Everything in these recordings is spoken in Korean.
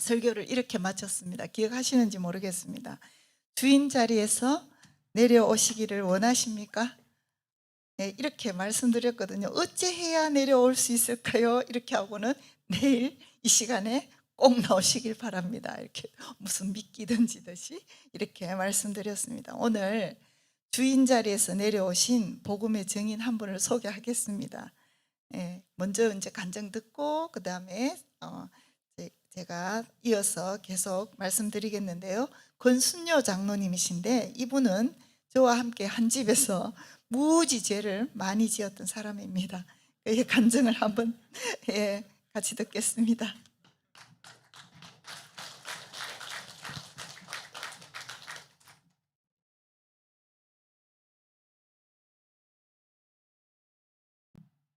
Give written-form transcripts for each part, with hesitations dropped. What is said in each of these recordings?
설교를 이렇게 마쳤습니다. 기억하시는지 모르겠습니다. 주인 자리에서 내려오시기를 원하십니까? 네, 이렇게 말씀드렸거든요. 어찌해야 내려올 수 있을까요? 이렇게 하고는 내일 이 시간에 꼭 나오시길 바랍니다. 이렇게 무슨 미끼 던지듯이 이렇게 말씀드렸습니다. 오늘 주인 자리에서 내려오신 복음의 증인 한 분을 소개하겠습니다. 먼저 이제 간증 듣고 그 다음에 제가 이어서 계속 말씀드리겠는데요. 권순녀 장로님이신데 이분은 저와 함께 한 집에서 무지 죄를 많이 지었던 사람입니다. 그의 간증을 한번 같이 듣겠습니다.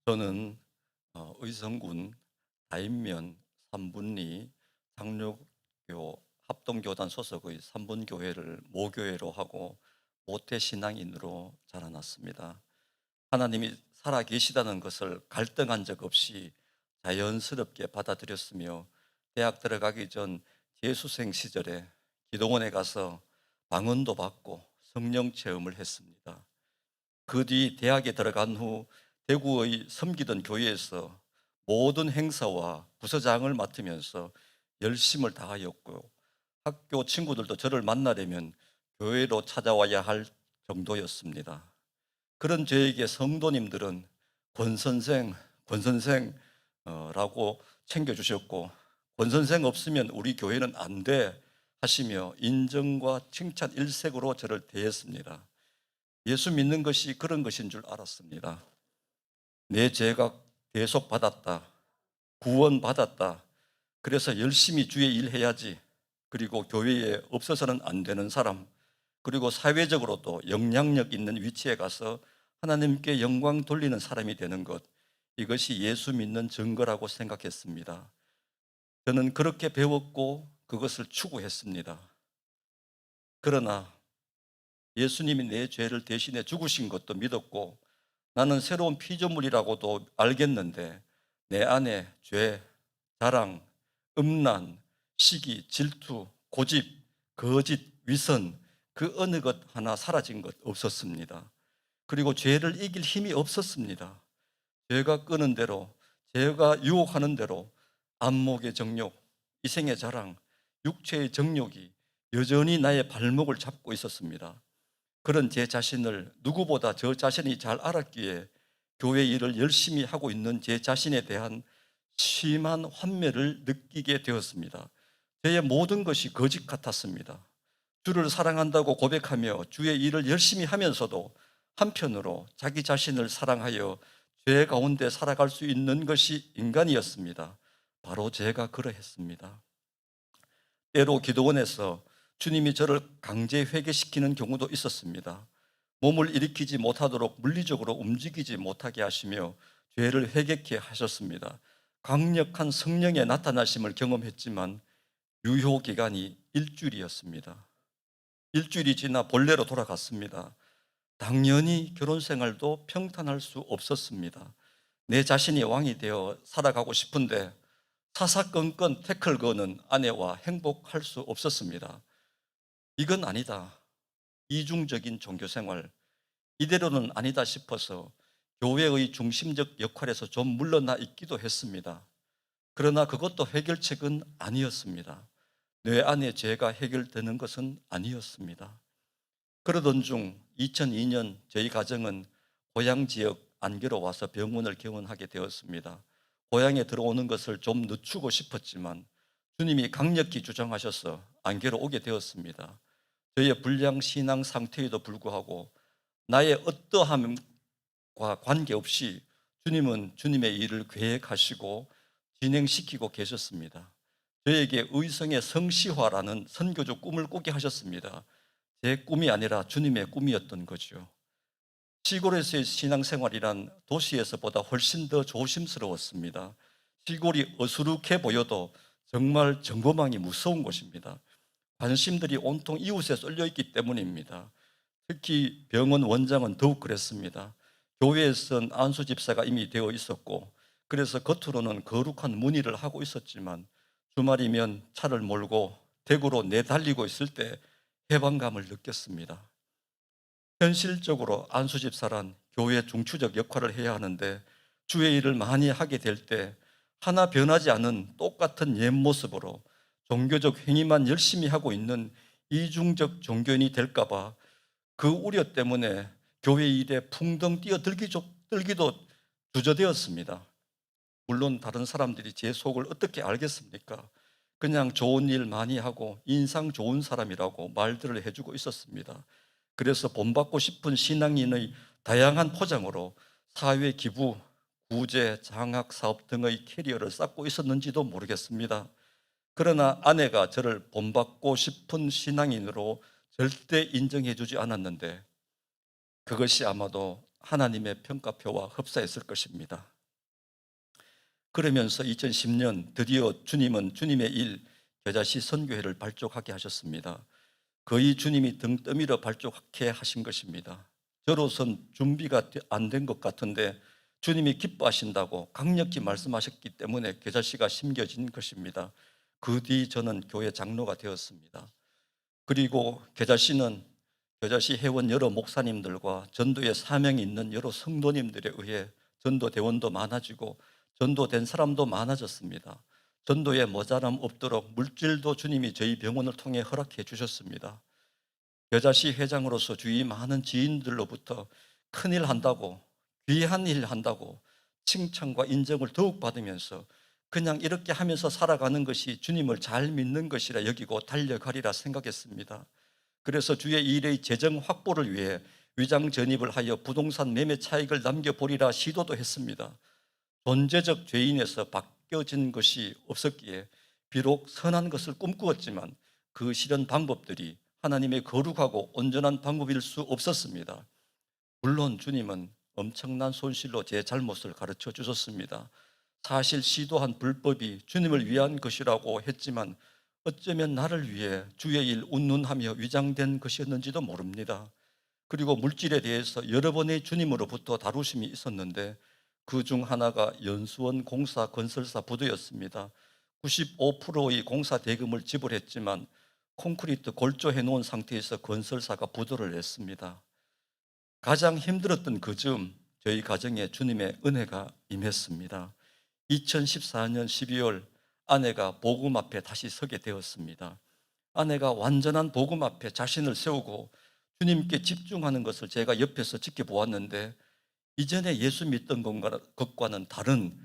저는 의성군 다인면 삼분리 장로교 합동교단 소속의 삼분교회를 모교회로 하고 모태신앙인으로 자라났습니다. 하나님이 살아계시다는 것을 갈등한 적 없이 자연스럽게 받아들였으며 대학 들어가기 전 재수생 시절에 기도원에 가서 방언도 받고 성령 체험을 했습니다. 그 뒤 대학에 들어간 후 대구의 섬기던 교회에서 모든 행사와 부서장을 맡으면서 열심을 다하였고 학교 친구들도 저를 만나려면 교회로 찾아와야 할 정도였습니다. 그런 저에게 성도님들은 권선생라고 챙겨주셨고 권선생 없으면 우리 교회는 안 돼 하시며 인정과 칭찬 일색으로 저를 대했습니다. 예수 믿는 것이 그런 것인 줄 알았습니다. 내 죄가 대속받았다, 구원받았다, 그래서 열심히 주의 일 해야지, 그리고 교회에 없어서는 안 되는 사람, 그리고 사회적으로도 영향력 있는 위치에 가서 하나님께 영광 돌리는 사람이 되는 것, 이것이 예수 믿는 증거라고 생각했습니다. 저는 그렇게 배웠고 그것을 추구했습니다. 그러나 예수님이 내 죄를 대신해 죽으신 것도 믿었고 나는 새로운 피조물이라고도 알겠는데 내 안에 죄, 자랑, 음란, 시기, 질투, 고집, 거짓, 위선 그 어느 것 하나 사라진 것 없었습니다. 그리고 죄를 이길 힘이 없었습니다. 죄가 끄는 대로, 죄가 유혹하는 대로 안목의 정욕, 이생의 자랑, 육체의 정욕이 여전히 나의 발목을 잡고 있었습니다. 그런 제 자신을 누구보다 저 자신이 잘 알았기에 교회 일을 열심히 하고 있는 제 자신에 대한 심한 환멸을 느끼게 되었습니다. 저의 모든 것이 거짓 같았습니다. 주를 사랑한다고 고백하며 주의 일을 열심히 하면서도 한편으로 자기 자신을 사랑하여 죄 가운데 살아갈 수 있는 것이 인간이었습니다. 바로 제가 그러했습니다. 때로 기도원에서 주님이 저를 강제 회개시키는 경우도 있었습니다. 몸을 일으키지 못하도록 물리적으로 움직이지 못하게 하시며 죄를 회개케 하셨습니다. 강력한 성령의 나타나심을 경험했지만 유효 기간이 일주일이었습니다. 일주일이 지나 본래로 돌아갔습니다. 당연히 결혼 생활도 평탄할 수 없었습니다. 내 자신이 왕이 되어 살아가고 싶은데 사사건건 태클 거는 아내와 행복할 수 없었습니다. 이건 아니다. 이중적인 종교생활, 이대로는 아니다 싶어서 교회의 중심적 역할에서 좀 물러나 있기도 했습니다. 그러나 그것도 해결책은 아니었습니다. 뇌 안의 죄가 해결되는 것은 아니었습니다. 그러던 중 2002년 저희 가정은 고향 지역 안개로 와서 병원을 개원하게 되었습니다. 고향에 들어오는 것을 좀 늦추고 싶었지만 주님이 강력히 주장하셔서 안개로 오게 되었습니다. 저희의 불량 신앙 상태에도 불구하고 나의 어떠함과 관계없이 주님은 주님의 일을 계획하시고 진행시키고 계셨습니다. 저에게 의성의 성시화라는 선교적 꿈을 꾸게 하셨습니다. 제 꿈이 아니라 주님의 꿈이었던 거죠. 시골에서의 신앙생활이란 도시에서보다 훨씬 더 조심스러웠습니다. 시골이 어수룩해 보여도 정말 정보망이 무서운 곳입니다. 관심들이 온통 이웃에 쏠려 있기 때문입니다. 특히 병원 원장은 더욱 그랬습니다. 교회에선 안수 집사가 이미 되어 있었고 그래서 겉으로는 거룩한 문의를 하고 있었지만 주말이면 차를 몰고 대구로 내달리고 있을 때 해방감을 느꼈습니다. 현실적으로 안수 집사란 교회 중추적 역할을 해야 하는데 주의 일을 많이 하게 될 때 하나 변하지 않은 똑같은 옛 모습으로 종교적 행위만 열심히 하고 있는 이중적 종교인이 될까 봐 그 우려 때문에 교회 일에 풍덩 뛰어들기도 주저되었습니다. 물론 다른 사람들이 제 속을 어떻게 알겠습니까? 그냥 좋은 일 많이 하고 인상 좋은 사람이라고 말들을 해주고 있었습니다. 그래서 본받고 싶은 신앙인의 다양한 포장으로 사회 기부, 구제, 장학 사업 등의 캐리어를 쌓고 있었는지도 모르겠습니다. 그러나 아내가 저를 본받고 싶은 신앙인으로 절대 인정해 주지 않았는데 그것이 아마도 하나님의 평가표와 흡사했을 것입니다. 그러면서 2010년 드디어 주님은 주님의 일 겨자씨 선교회를 발족하게 하셨습니다. 거의 주님이 등 떠밀어 발족하게 하신 것입니다. 저로선 준비가 안 된 것 같은데 주님이 기뻐하신다고 강력히 말씀하셨기 때문에 겨자씨가 심겨진 것입니다. 그 뒤 저는 교회 장로가 되었습니다. 그리고 겨자씨 회원 여러 목사님들과 전도에 사명이 있는 여러 성도님들에 의해 전도 대원도 많아지고 전도된 사람도 많아졌습니다. 전도에 모자람 없도록 물질도 주님이 저희 병원을 통해 허락해 주셨습니다. 겨자씨 회장으로서 주위 많은 지인들로부터 큰일 한다고, 귀한 일 한다고 칭찬과 인정을 더욱 받으면서 그냥 이렇게 하면서 살아가는 것이 주님을 잘 믿는 것이라 여기고 달려가리라 생각했습니다. 그래서 주의 일의 재정 확보를 위해 위장 전입을 하여 부동산 매매 차익을 남겨보리라 시도도 했습니다. 존재적 죄인에서 바뀌어진 것이 없었기에 비록 선한 것을 꿈꾸었지만 그 실현 방법들이 하나님의 거룩하고 온전한 방법일 수 없었습니다. 물론 주님은 엄청난 손실로 제 잘못을 가르쳐 주셨습니다. 사실 시도한 불법이 주님을 위한 것이라고 했지만 어쩌면 나를 위해 주의 일 운운하며 위장된 것이었는지도 모릅니다. 그리고 물질에 대해서 여러 번의 주님으로부터 다루심이 있었는데 그 중 하나가 연수원 공사 건설사 부도였습니다. 95%의 공사 대금을 지불했지만 콘크리트 골조해 놓은 상태에서 건설사가 부도를 냈습니다. 가장 힘들었던 그 즈음 저희 가정에 주님의 은혜가 임했습니다. 2014년 12월 아내가 복음 앞에 다시 서게 되었습니다. 아내가 완전한 복음 앞에 자신을 세우고 주님께 집중하는 것을 제가 옆에서 지켜보았는데 이전에 예수 믿던 것과는 다른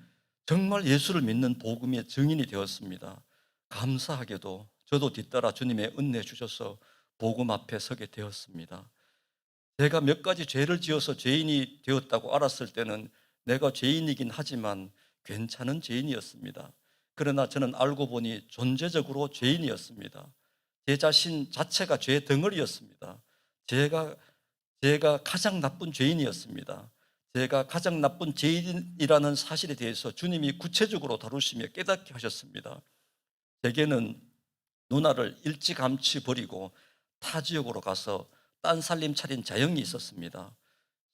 정말 예수를 믿는 복음의 증인이 되었습니다. 감사하게도 저도 뒤따라 주님의 은혜 주셔서 복음 앞에 서게 되었습니다. 제가 몇 가지 죄를 지어서 죄인이 되었다고 알았을 때는 내가 죄인이긴 하지만 괜찮은 죄인이었습니다. 그러나 저는 알고 보니 존재적으로 죄인이었습니다. 제 자신 자체가 죄 덩어리였습니다. 제가 가장 나쁜 죄인이었습니다. 제가 가장 나쁜 죄인이라는 사실에 대해서 주님이 구체적으로 다루시며 깨닫게 하셨습니다. 제게는 누나를 일찌감치 버리고 타 지역으로 가서 딴 살림 차린 자영이 있었습니다.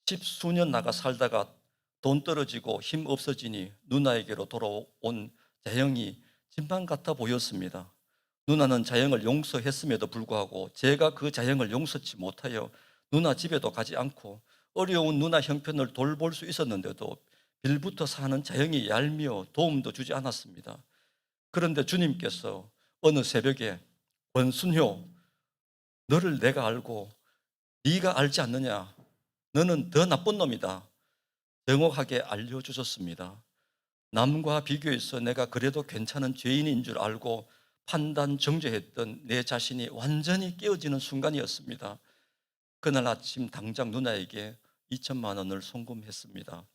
10수년 나가 살다가 돈 떨어지고 힘 없어지니 누나에게로 돌아온 자영이 집만 같아 보였습니다. 누나는 자영을 용서했음에도 불구하고 제가 그 자영을 용서치 못하여 누나 집에도 가지 않고 어려운 누나 형편을 돌볼 수 있었는데도 빌부터 사는 자영이 얄미워 도움도 주지 않았습니다. 그런데 주님께서 어느 새벽에 권순효, 너를 내가 알고 네가 알지 않느냐? 너는 더 나쁜 놈이다. 정확하게 알려주셨습니다. 남과 비교해서 내가 그래도 괜찮은 죄인인 줄 알고 판단 정죄했던 내 자신이 완전히 깨어지는 순간이었습니다. 그날 아침 당장 누나에게 2천만 원을 송금했습니다.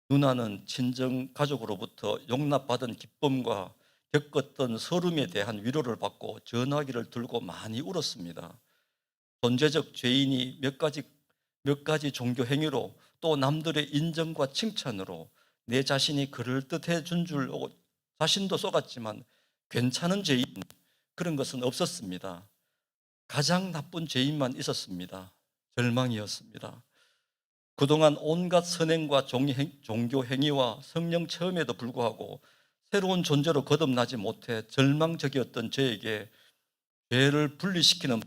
누나는 친정 가족으로부터 용납받은 기쁨과 겪었던 서름에 대한 위로를 받고 전화기를 들고 많이 울었습니다. 존재적 죄인이 몇 가지 종교 행위로 또 남들의 인정과 칭찬으로 내 자신이 그럴듯해 준 줄 자신도 속았지만 괜찮은 죄인 그런 것은 없었습니다. 가장 나쁜 죄인만 있었습니다. 절망이었습니다. 그동안 온갖 선행과 종교 행위와 성령 체험에도 불구하고 새로운 존재로 거듭나지 못해 절망적이었던 저에게 죄를 분리시키는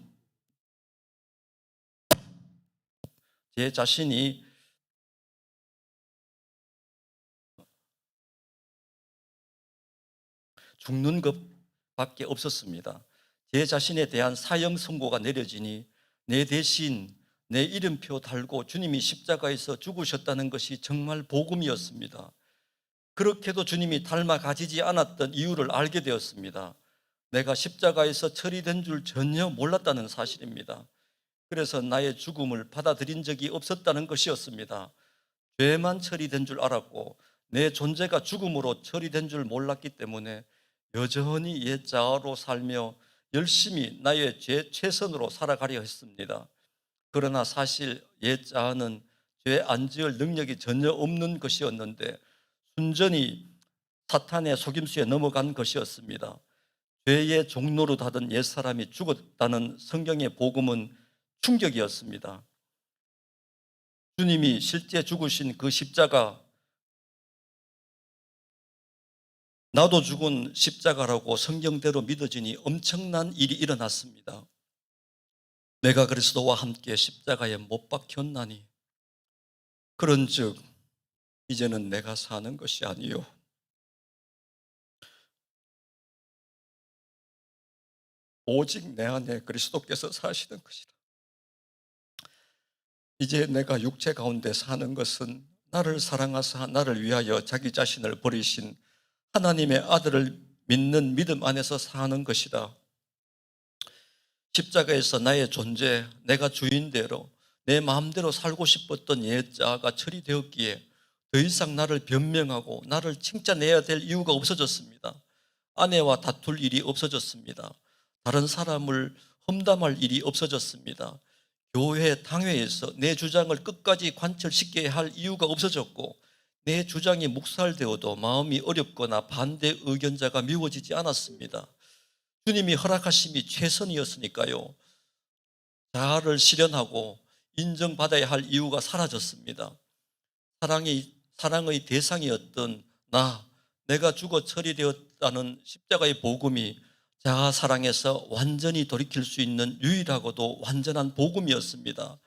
제 자신이 죽는 것밖에 없었습니다. 제 자신에 대한 사형 선고가 내려지니 내 대신 내 이름표 달고 주님이 십자가에서 죽으셨다는 것이 정말 복음이었습니다. 그렇게도 주님이 닮아 가지지 않았던 이유를 알게 되었습니다. 내가 십자가에서 처리된 줄 전혀 몰랐다는 사실입니다. 그래서 나의 죽음을 받아들인 적이 없었다는 것이었습니다. 죄만 처리된 줄 알았고 내 존재가 죽음으로 처리된 줄 몰랐기 때문에 여전히 옛 자아로 살며 열심히 나의 죄 최선으로 살아가려 했습니다. 그러나 사실 옛 자아는 죄 안 지을 능력이 전혀 없는 것이었는데 순전히 사탄의 속임수에 넘어간 것이었습니다. 죄의 종로로 하던 옛사람이 죽었다는 성경의 복음은 충격이었습니다. 주님이 실제 죽으신 그 십자가, 나도 죽은 십자가라고 성경대로 믿어지니 엄청난 일이 일어났습니다. 내가 그리스도와 함께 십자가에 못 박혔나니 그런즉 이제는 내가 사는 것이 아니요 오직 내 안에 그리스도께서 사시는 것이라. 이제 내가 육체 가운데 사는 것은 나를 사랑하사 나를 위하여 자기 자신을 버리신 하나님의 아들을 믿는 믿음 안에서 사는 것이다. 십자가에서 나의 존재, 내가 주인대로 내 마음대로 살고 싶었던 옛 자아가 처리되었기에 더 이상 나를 변명하고 나를 칭찬해야 될 이유가 없어졌습니다. 아내와 다툴 일이 없어졌습니다. 다른 사람을 험담할 일이 없어졌습니다. 교회 당회에서 내 주장을 끝까지 관철시켜야 할 이유가 없어졌고 내 주장이 묵살되어도 마음이 어렵거나 반대 의견자가 미워지지 않았습니다. 주님이 허락하심이 최선이었으니까요. 자아를 실현하고 인정받아야 할 이유가 사라졌습니다. 사랑의 대상이었던 내가 죽어 처리되었다는 십자가의 복음이 자아 사랑에서 완전히 돌이킬 수 있는 유일하고도 완전한 복음이었습니다.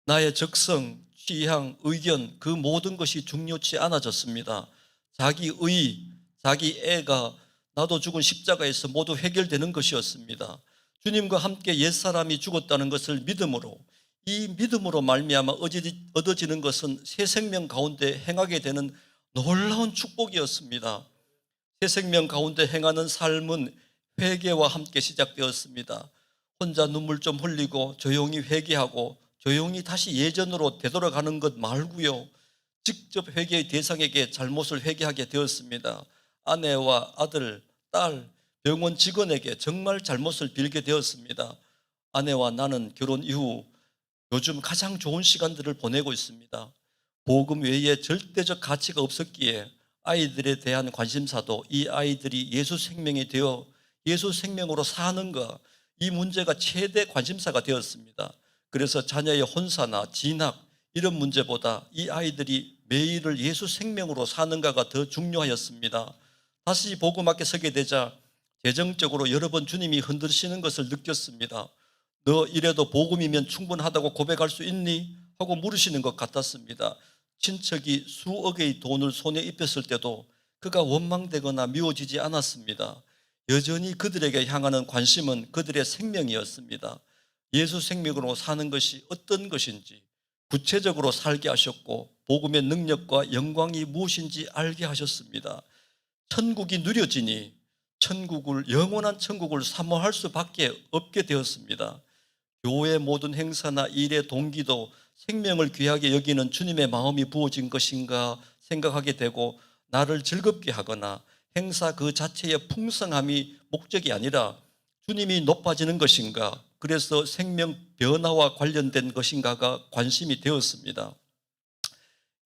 나의 적성, 취향, 의견 그 모든 것이 중요치 않아졌습니다. 자기의, 자기 애가 나도 죽은 십자가에서 모두 해결되는 것이었습니다. 주님과 함께 옛사람이 죽었다는 것을 믿음으로, 이 믿음으로 말미암아 얻어지는 것은 새 생명 가운데 행하게 되는 놀라운 축복이었습니다. 새 생명 가운데 행하는 삶은 회개와 함께 시작되었습니다. 혼자 눈물 좀 흘리고 조용히 회개하고 조용히 다시 예전으로 되돌아가는 것 말고요. 직접 회개의 대상에게 잘못을 회개하게 되었습니다. 아내와 아들, 딸, 병원 직원에게 정말 잘못을 빌게 되었습니다. 아내와 나는 결혼 이후 요즘 가장 좋은 시간들을 보내고 있습니다. 복음 외에 절대적 가치가 없었기에 아이들에 대한 관심사도 이 아이들이 예수 생명이 되어 예수 생명으로 사는가, 이 문제가 최대 관심사가 되었습니다. 그래서 자녀의 혼사나 진학 이런 문제보다 이 아이들이 매일을 예수 생명으로 사는가가 더 중요하였습니다. 다시 복음 앞에 서게 되자 재정적으로 여러 번 주님이 흔드시는 것을 느꼈습니다. 너 이래도 복음이면 충분하다고 고백할 수 있니? 하고 물으시는 것 같았습니다. 친척이 수억의 돈을 손에 입혔을 때도 그가 원망되거나 미워지지 않았습니다. 여전히 그들에게 향하는 관심은 그들의 생명이었습니다. 예수 생명으로 사는 것이 어떤 것인지 구체적으로 살게 하셨고 복음의 능력과 영광이 무엇인지 알게 하셨습니다. 천국이 누려지니 영원한 천국을 사모할 수밖에 없게 되었습니다. 교회 모든 행사나 일의 동기도 생명을 귀하게 여기는 주님의 마음이 부어진 것인가 생각하게 되고 나를 즐겁게 하거나 행사 그 자체의 풍성함이 목적이 아니라 주님이 높아지는 것인가, 그래서 생명 변화와 관련된 것인가가 관심이 되었습니다.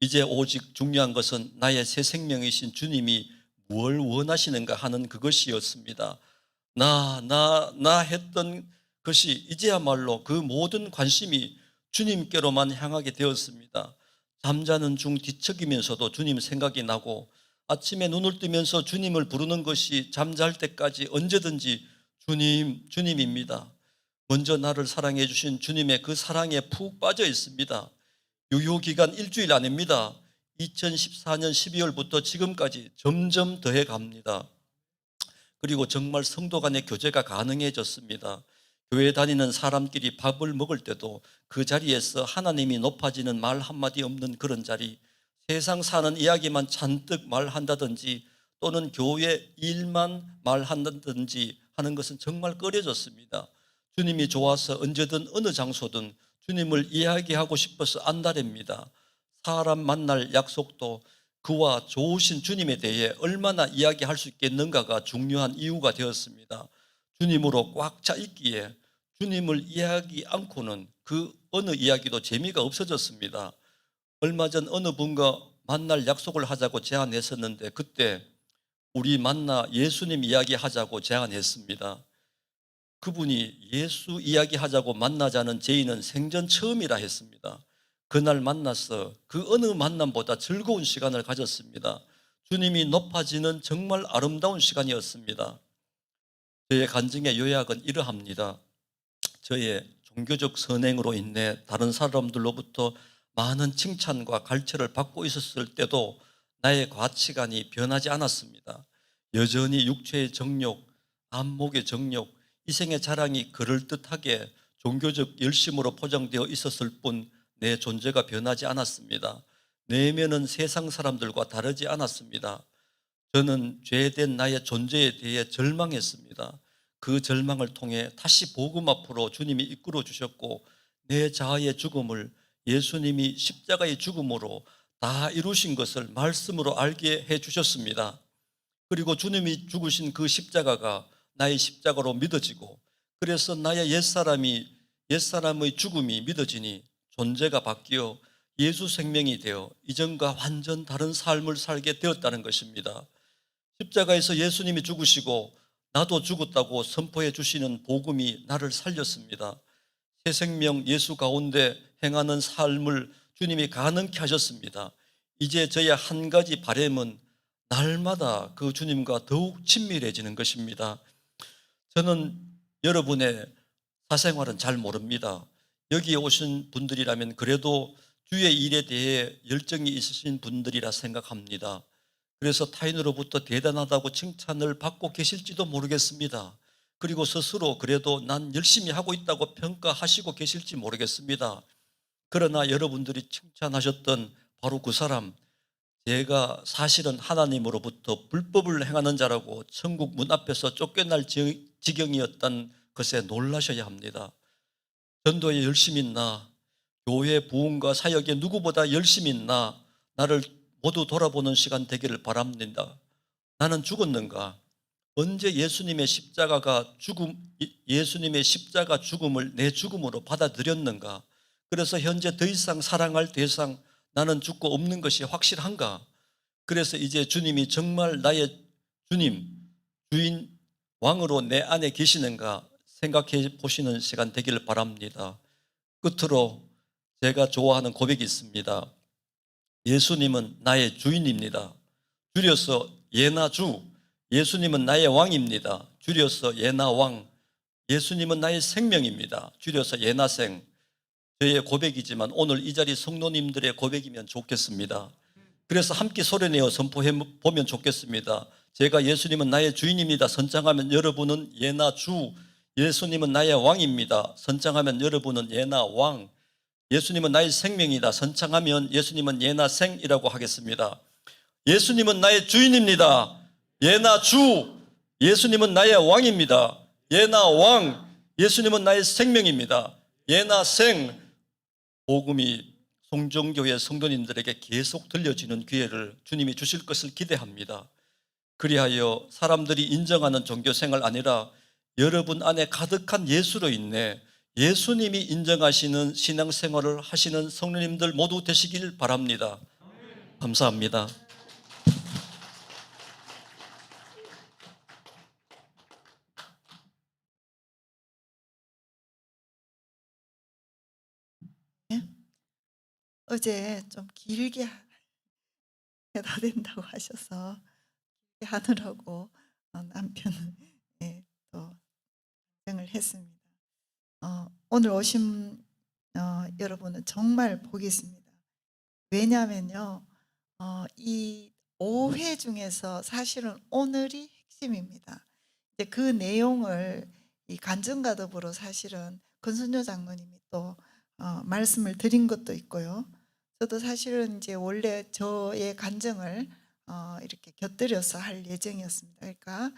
이제 오직 중요한 것은 나의 새 생명이신 주님이 뭘 원하시는가 하는 그것이었습니다. 나 했던 것이 이제야말로 그 모든 관심이 주님께로만 향하게 되었습니다. 잠자는 중 뒤척이면서도 주님 생각이 나고 아침에 눈을 뜨면서 주님을 부르는 것이 잠잘 때까지 언제든지 주님, 주님입니다. 먼저 나를 사랑해 주신 주님의 그 사랑에 푹 빠져 있습니다. 유효기간 일주일 아닙니다. 2014년 12월부터 지금까지 점점 더해 갑니다. 그리고 정말 성도 간의 교제가 가능해졌습니다. 교회 다니는 사람끼리 밥을 먹을 때도 그 자리에서 하나님이 높아지는 말 한마디 없는 그런 자리, 세상 사는 이야기만 잔뜩 말한다든지 또는 교회 일만 말한다든지 하는 것은 정말 꺼려졌습니다. 주님이 좋아서 언제든 어느 장소든 주님을 이야기하고 싶어서 안달입니다. 사람 만날 약속도 그와 좋으신 주님에 대해 얼마나 이야기할 수 있겠는가가 중요한 이유가 되었습니다. 주님으로 꽉 차 있기에 주님을 이야기 않고는 그 어느 이야기도 재미가 없어졌습니다. 얼마 전 어느 분과 만날 약속을 하자고 제안했었는데 그때 우리 만나 예수님 이야기하자고 제안했습니다. 그분이 예수 이야기하자고 만나자는 제의는 생전 처음이라 했습니다. 그날 만나서 그 어느 만남보다 즐거운 시간을 가졌습니다. 주님이 높아지는 정말 아름다운 시간이었습니다. 저의 간증의 요약은 이러합니다. 저의 종교적 선행으로 인해 다른 사람들로부터 많은 칭찬과 갈채를 받고 있었을 때도 나의 가치관이 변하지 않았습니다. 여전히 육체의 정욕, 안목의 정욕, 이생의 자랑이 그럴듯하게 종교적 열심으로 포장되어 있었을 뿐 내 존재가 변하지 않았습니다. 내면은 세상 사람들과 다르지 않았습니다. 저는 죄된 나의 존재에 대해 절망했습니다. 그 절망을 통해 다시 복음 앞으로 주님이 이끌어 주셨고 내 자아의 죽음을 예수님이 십자가의 죽음으로 다 이루신 것을 말씀으로 알게 해 주셨습니다. 그리고 주님이 죽으신 그 십자가가 나의 십자가로 믿어지고 그래서 나의 옛사람의 죽음이 믿어지니 존재가 바뀌어 예수 생명이 되어 이전과 완전 다른 삶을 살게 되었다는 것입니다. 십자가에서 예수님이 죽으시고 나도 죽었다고 선포해 주시는 복음이 나를 살렸습니다. 새 생명 예수 가운데 행하는 삶을 주님이 가능케 하셨습니다. 이제 저의 한 가지 바람은 날마다 그 주님과 더욱 친밀해지는 것입니다. 저는 여러분의 사생활은 잘 모릅니다. 여기에 오신 분들이라면 그래도 주의 일에 대해 열정이 있으신 분들이라 생각합니다. 그래서 타인으로부터 대단하다고 칭찬을 받고 계실지도 모르겠습니다. 그리고 스스로 그래도 난 열심히 하고 있다고 평가하시고 계실지 모르겠습니다. 그러나 여러분들이 칭찬하셨던 바로 그 사람, 제가 사실은 하나님으로부터 불법을 행하는 자라고 천국 문 앞에서 쫓겨날 지경이었던 것에 놀라셔야 합니다. 전도에 열심히 있나, 교회 부흥과 사역에 누구보다 열심히 있나, 나를 모두 돌아보는 시간 되기를 바랍니다. 나는 죽었는가? 언제 예수님의 십자가 죽음을 내 죽음으로 받아들였는가? 그래서 현재 더 이상 사랑할 대상, 나는 죽고 없는 것이 확실한가? 그래서 이제 주님이 정말 나의 주님, 주인, 왕으로 내 안에 계시는가 생각해 보시는 시간 되기를 바랍니다. 끝으로 제가 좋아하는 고백이 있습니다. 예수님은 나의 주인입니다. 줄여서 예나 주. 예수님은 나의 왕입니다. 줄여서 예나 왕. 예수님은 나의 생명입니다. 줄여서 예나 생. 저의 고백이지만 오늘 이 자리 성도님들의 고백이면 좋겠습니다. 그래서 함께 소리내어 선포해 보면 좋겠습니다. 제가 예수님은 나의 주인입니다. 선창하면 여러분은 예나 주. 예수님은 나의 왕입니다. 선창하면 여러분은 예나 왕. 예수님은 나의 생명이다. 선창하면 예수님은 예나 생이라고 하겠습니다. 예수님은 나의 주인입니다. 예나 주. 예수님은 나의 왕입니다. 예나 왕. 예수님은 나의 생명입니다. 예나 생. 복음이 송정교회 성도님들에게 계속 들려지는 기회를 주님이 주실 것을 기대합니다. 그리하여 사람들이 인정하는 종교생활 아니라 여러분 안에 가득한 예수로 인해 예수님이 인정하시는 신앙생활을 하시는 성도님들 모두 되시길 바랍니다. 감사합니다. 어제 좀 길게 해도 된다고 하셔서 하느라고 남편은 예, 또 결정을 했습니다. 오늘 오신 여러분은 정말 복이 있습니다. 왜냐하면요, 이 5회 중에서 사실은 오늘이 핵심입니다. 이제 그 내용을 이 간증과 더불어 사실은 권순효 장로님이 또 말씀을 드린 것도 있고요. 저도 사실은 이제 원래 저의 간증을 이렇게 곁들여서 할 예정이었습니다. 그러니까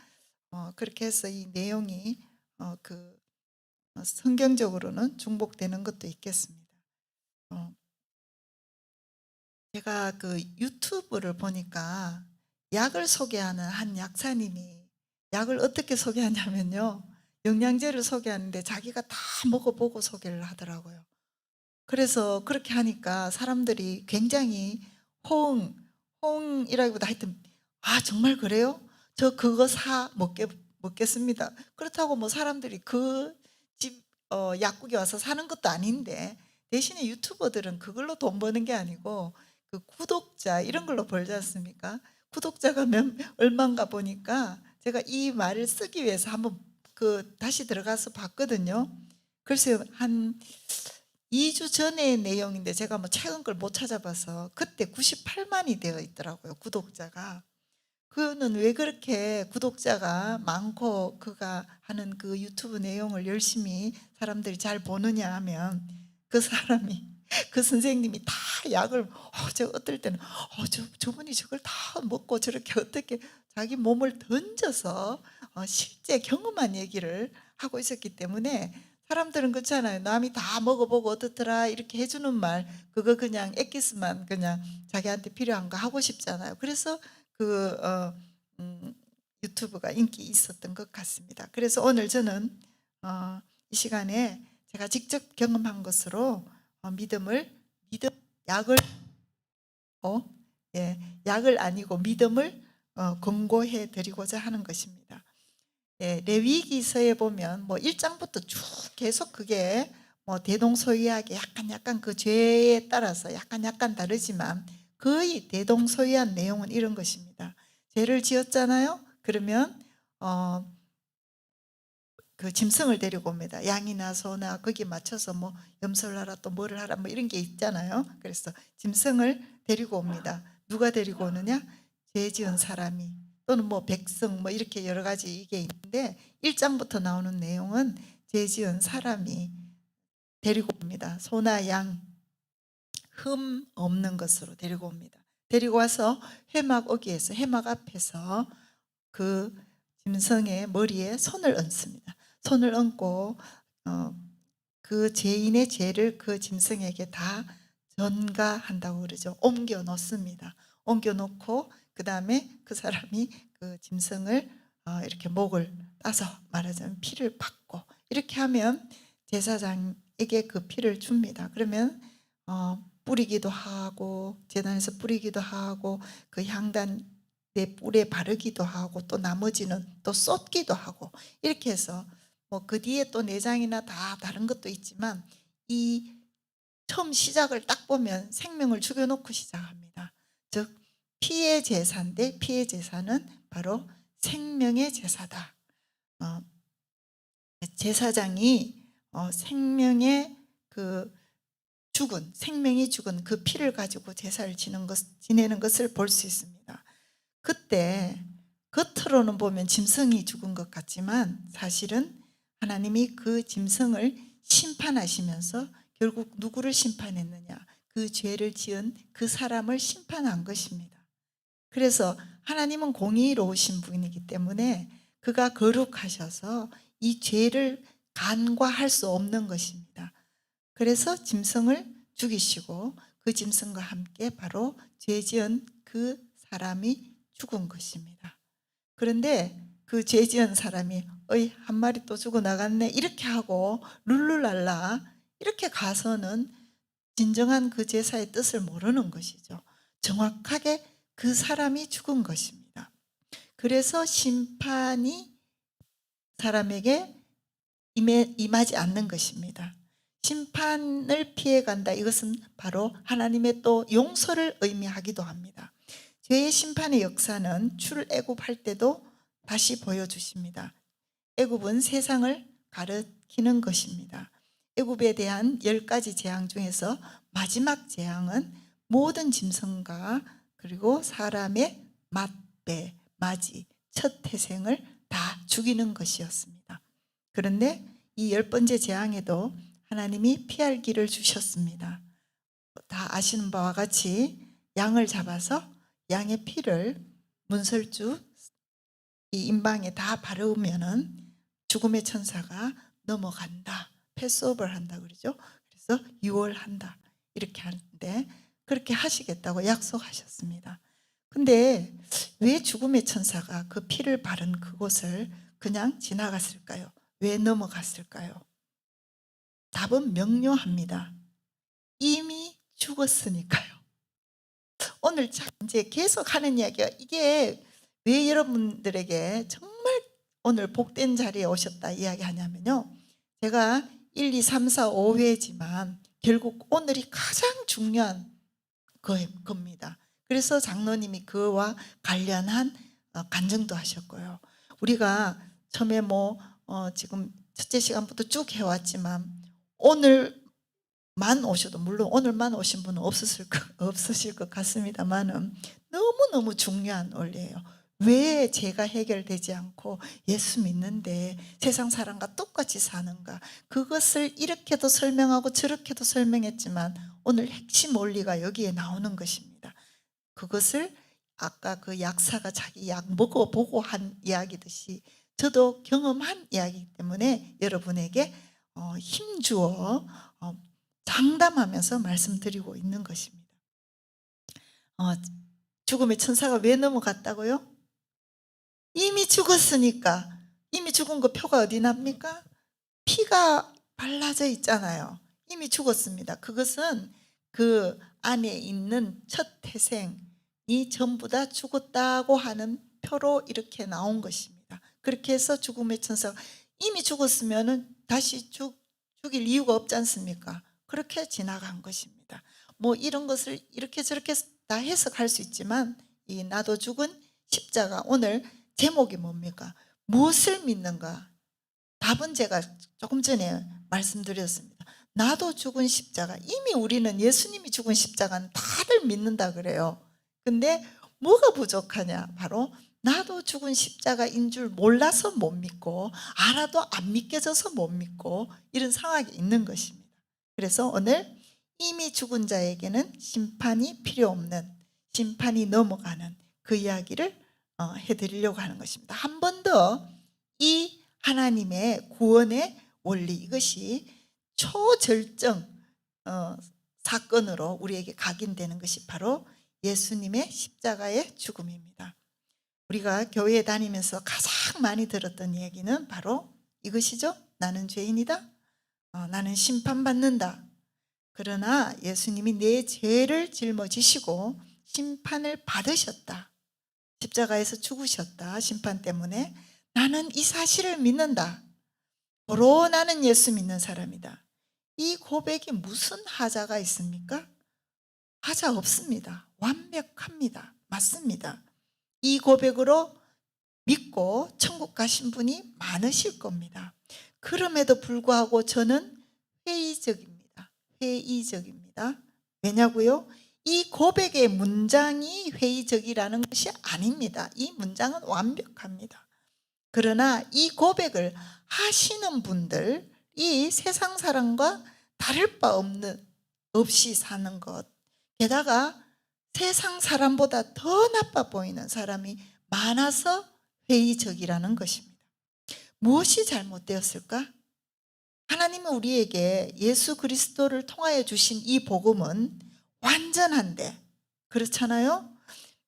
그렇게 해서 이 내용이 성경적으로는 중복되는 것도 있겠습니다. 어, 제가 그 유튜브를 보니까 약을 소개하는 한 약사님이 약을 어떻게 소개하냐면요, 영양제를 소개하는데 자기가 다 먹어보고 소개를 하더라고요. 그래서 그렇게 하니까 사람들이 굉장히 호응이라기보다 하여튼, 아, 정말 그래요? 저 그거 먹겠습니다. 그렇다고 뭐 사람들이 그 집 약국에 와서 사는 것도 아닌데, 대신에 유튜버들은 그걸로 돈 버는 게 아니고 그 구독자 이런 걸로 벌지 않습니까? 구독자가 얼마인가 보니까 제가 이 말을 쓰기 위해서 한번 다시 들어가서 봤거든요. 글쎄요, 한 2주 전의 내용인데 제가 뭐 최근 걸 못 찾아봐서 그때 98만이 되어 있더라고요, 구독자가. 그는 왜 그렇게 구독자가 많고 그가 하는 그 유튜브 내용을 열심히 사람들이 잘 보느냐 하면, 그 사람이 그 선생님이 다 약을 저 어떨 때는 저분이 저걸 다 먹고 저렇게 어떻게 자기 몸을 던져서 실제 경험한 얘기를 하고 있었기 때문에, 사람들은 그렇잖아요. 남이 다 먹어보고 어떻더라 이렇게 해주는 말, 그거 그냥 엑기스만 그냥 자기한테 필요한 거 하고 싶잖아요. 그래서 그 유튜브가 인기 있었던 것 같습니다. 그래서 오늘 저는 이 시간에 제가 직접 경험한 것으로 약을 예, 약을 아니고 믿음을 권고해 드리고자 하는 것입니다. 예, 레위기서에 보면 뭐 1장부터 쭉 계속 그게 뭐 대동소이하게 약간 그 죄에 따라서 약간 다르지만 거의 대동소이한 내용은 이런 것입니다. 죄를 지었잖아요. 그러면 그 짐승을 데리고 옵니다. 양이나 소나 거기에 맞춰서 뭐 염소를 하라 또 뭐를 하라 뭐 이런 게 있잖아요. 그래서 짐승을 데리고 옵니다. 누가 데리고 오느냐? 죄 지은 사람이, 또는 뭐 백성 뭐 이렇게 여러 가지 이게 있는데, 1장부터 나오는 내용은 죄 지은 사람이 데리고 옵니다. 소나 양 흠 없는 것으로 데리고 옵니다. 데리고 와서 회막 어기에서, 회막 앞에서 그 짐승의 머리에 손을 얹습니다. 손을 얹고 그 죄인의 죄를 그 짐승에게 다 전가한다고 그러죠. 옮겨 놓습니다. 옮겨 놓고 그 다음에 그 사람이 그 짐승을 이렇게 목을 따서 말하자면 피를 받고, 이렇게 하면 제사장에게 그 피를 줍니다. 그러면 뿌리기도 하고, 제단에서 뿌리기도 하고, 그 향단 내 뿔에 바르기도 하고, 또 나머지는 또 쏟기도 하고, 이렇게 해서 뭐 그 뒤에 또 내장이나 다 다른 것도 있지만, 이 처음 시작을 딱 보면 생명을 죽여놓고 시작합니다. 즉 피의 제사인데, 피의 제사는 바로 생명의 제사다. 제사장이 생명의 생명이 죽은 그 피를 가지고 제사를 지내는 것을 볼 수 있습니다. 그때 겉으로는 보면 짐승이 죽은 것 같지만 사실은 하나님이 그 짐승을 심판하시면서 결국 누구를 심판했느냐? 그 죄를 지은 그 사람을 심판한 것입니다. 그래서 하나님은 공의로우신 분이기 때문에 그가 거룩하셔서 이 죄를 간과할 수 없는 것입니다. 그래서 짐승을 죽이시고 그 짐승과 함께 바로 죄 지은 그 사람이 죽은 것입니다. 그런데 그 죄 지은 사람이 한 마리 또 죽어 나갔네 이렇게 하고 룰루랄라 이렇게 가서는 진정한 그 제사의 뜻을 모르는 것이죠. 정확하게 그 사람이 죽은 것입니다. 그래서 심판이 사람에게 임하지 않는 것입니다. 심판을 피해간다, 이것은 바로 하나님의 또 용서를 의미하기도 합니다. 죄의 심판의 역사는 출애굽할 때도 다시 보여주십니다. 애굽은 세상을 가리키는 것입니다. 애굽에 대한 10가지 재앙 중에서 마지막 재앙은 모든 짐승과 그리고 사람의 맏배, 맞이, 첫 태생을 다 죽이는 것이었습니다. 그런데 이 10번째 재앙에도 하나님이 피할 길을 주셨습니다. 다 아시는 바와 같이 양을 잡아서 양의 피를 문설주 이 임방에 다 바르면은 죽음의 천사가 넘어간다. 패스오버를 한다 그러죠. 그래서 유월한다. 이렇게 하는데 그렇게 하시겠다고 약속하셨습니다. 근데 왜 죽음의 천사가 그 피를 바른 그곳을 그냥 지나갔을까요? 왜 넘어갔을까요? 답은 명료합니다. 이미 죽었으니까요. 오늘 이제 계속 하는 이야기가 이게 왜 여러분들에게 정말 오늘 복된 자리에 오셨다 이야기하냐면요. 제가 1, 2, 3, 4, 5회지만 결국 오늘이 가장 중요한 겁니다. 그래서 장로님이 그와 관련한 간증도 하셨고요. 우리가 처음에 지금 첫째 시간부터 쭉 해왔지만 오늘만 오셔도 물론 오늘만 오신 분은 없으실 것 같습니다만은 너무너무 중요한 원리예요. 왜 죄가 해결되지 않고 예수 믿는데 세상 사람과 똑같이 사는가? 그것을 이렇게도 설명하고 저렇게도 설명했지만 오늘 핵심 원리가 여기에 나오는 것입니다. 그것을 아까 그 약사가 자기 약 먹어보고 한 이야기듯이 저도 경험한 이야기이기 때문에 여러분에게 힘주어 장담하면서 말씀드리고 있는 것입니다. 죽음의 천사가 왜 넘어갔다고요? 이미 죽었으니까. 이미 죽은 거 표가 어디 납니까? 피가 발라져 있잖아요. 이미 죽었습니다. 그것은 그 안에 있는 첫 태생이 전부 다 죽었다고 하는 표로 이렇게 나온 것입니다. 그렇게 해서 죽음의 천사가 이미 죽었으면 다시 죽일 이유가 없지 않습니까? 그렇게 지나간 것입니다. 이런 것을 이렇게 저렇게 다 해석할 수 있지만 이 나도 죽은 십자가 오늘 제목이 뭡니까? 무엇을 믿는가? 답은 제가 조금 전에 말씀드렸습니다. 나도 죽은 십자가. 이미 우리는 예수님이 죽은 십자가는 다들 믿는다 그래요. 근데 뭐가 부족하냐? 바로 나도 죽은 십자가인 줄 몰라서 못 믿고 알아도 안 믿겨져서 못 믿고 이런 상황이 있는 것입니다. 그래서 오늘 이미 죽은 자에게는 심판이 필요 없는 심판이 넘어가는 그 이야기를 해드리려고 하는 것입니다. 한 번 더 이 하나님의 구원의 원리 이것이 초절정 사건으로 우리에게 각인되는 것이 바로 예수님의 십자가의 죽음입니다. 우리가 교회에 다니면서 가장 많이 들었던 얘기는 바로 이것이죠. 나는 죄인이다. 나는 심판받는다. 그러나 예수님이 내 죄를 짊어지시고 심판을 받으셨다. 십자가에서 죽으셨다. 심판 때문에. 나는 이 사실을 믿는다. 바로 나는 예수 믿는 사람이다. 이 고백이 무슨 하자가 있습니까? 하자 없습니다. 완벽합니다. 맞습니다. 이 고백으로 믿고 천국 가신 분이 많으실 겁니다. 그럼에도 불구하고 저는 회의적입니다. 회의적입니다. 왜냐고요? 이 고백의 문장이 회의적이라는 것이 아닙니다. 이 문장은 완벽합니다. 그러나 이 고백을 하시는 분들, 이 세상 사람과 다를 바 없이 사는 것, 게다가 세상 사람보다 더 나빠 보이는 사람이 많아서 회의적이라는 것입니다. 무엇이 잘못되었을까? 하나님은 우리에게 예수 그리스도를 통하여 주신 이 복음은 완전한데, 그렇잖아요?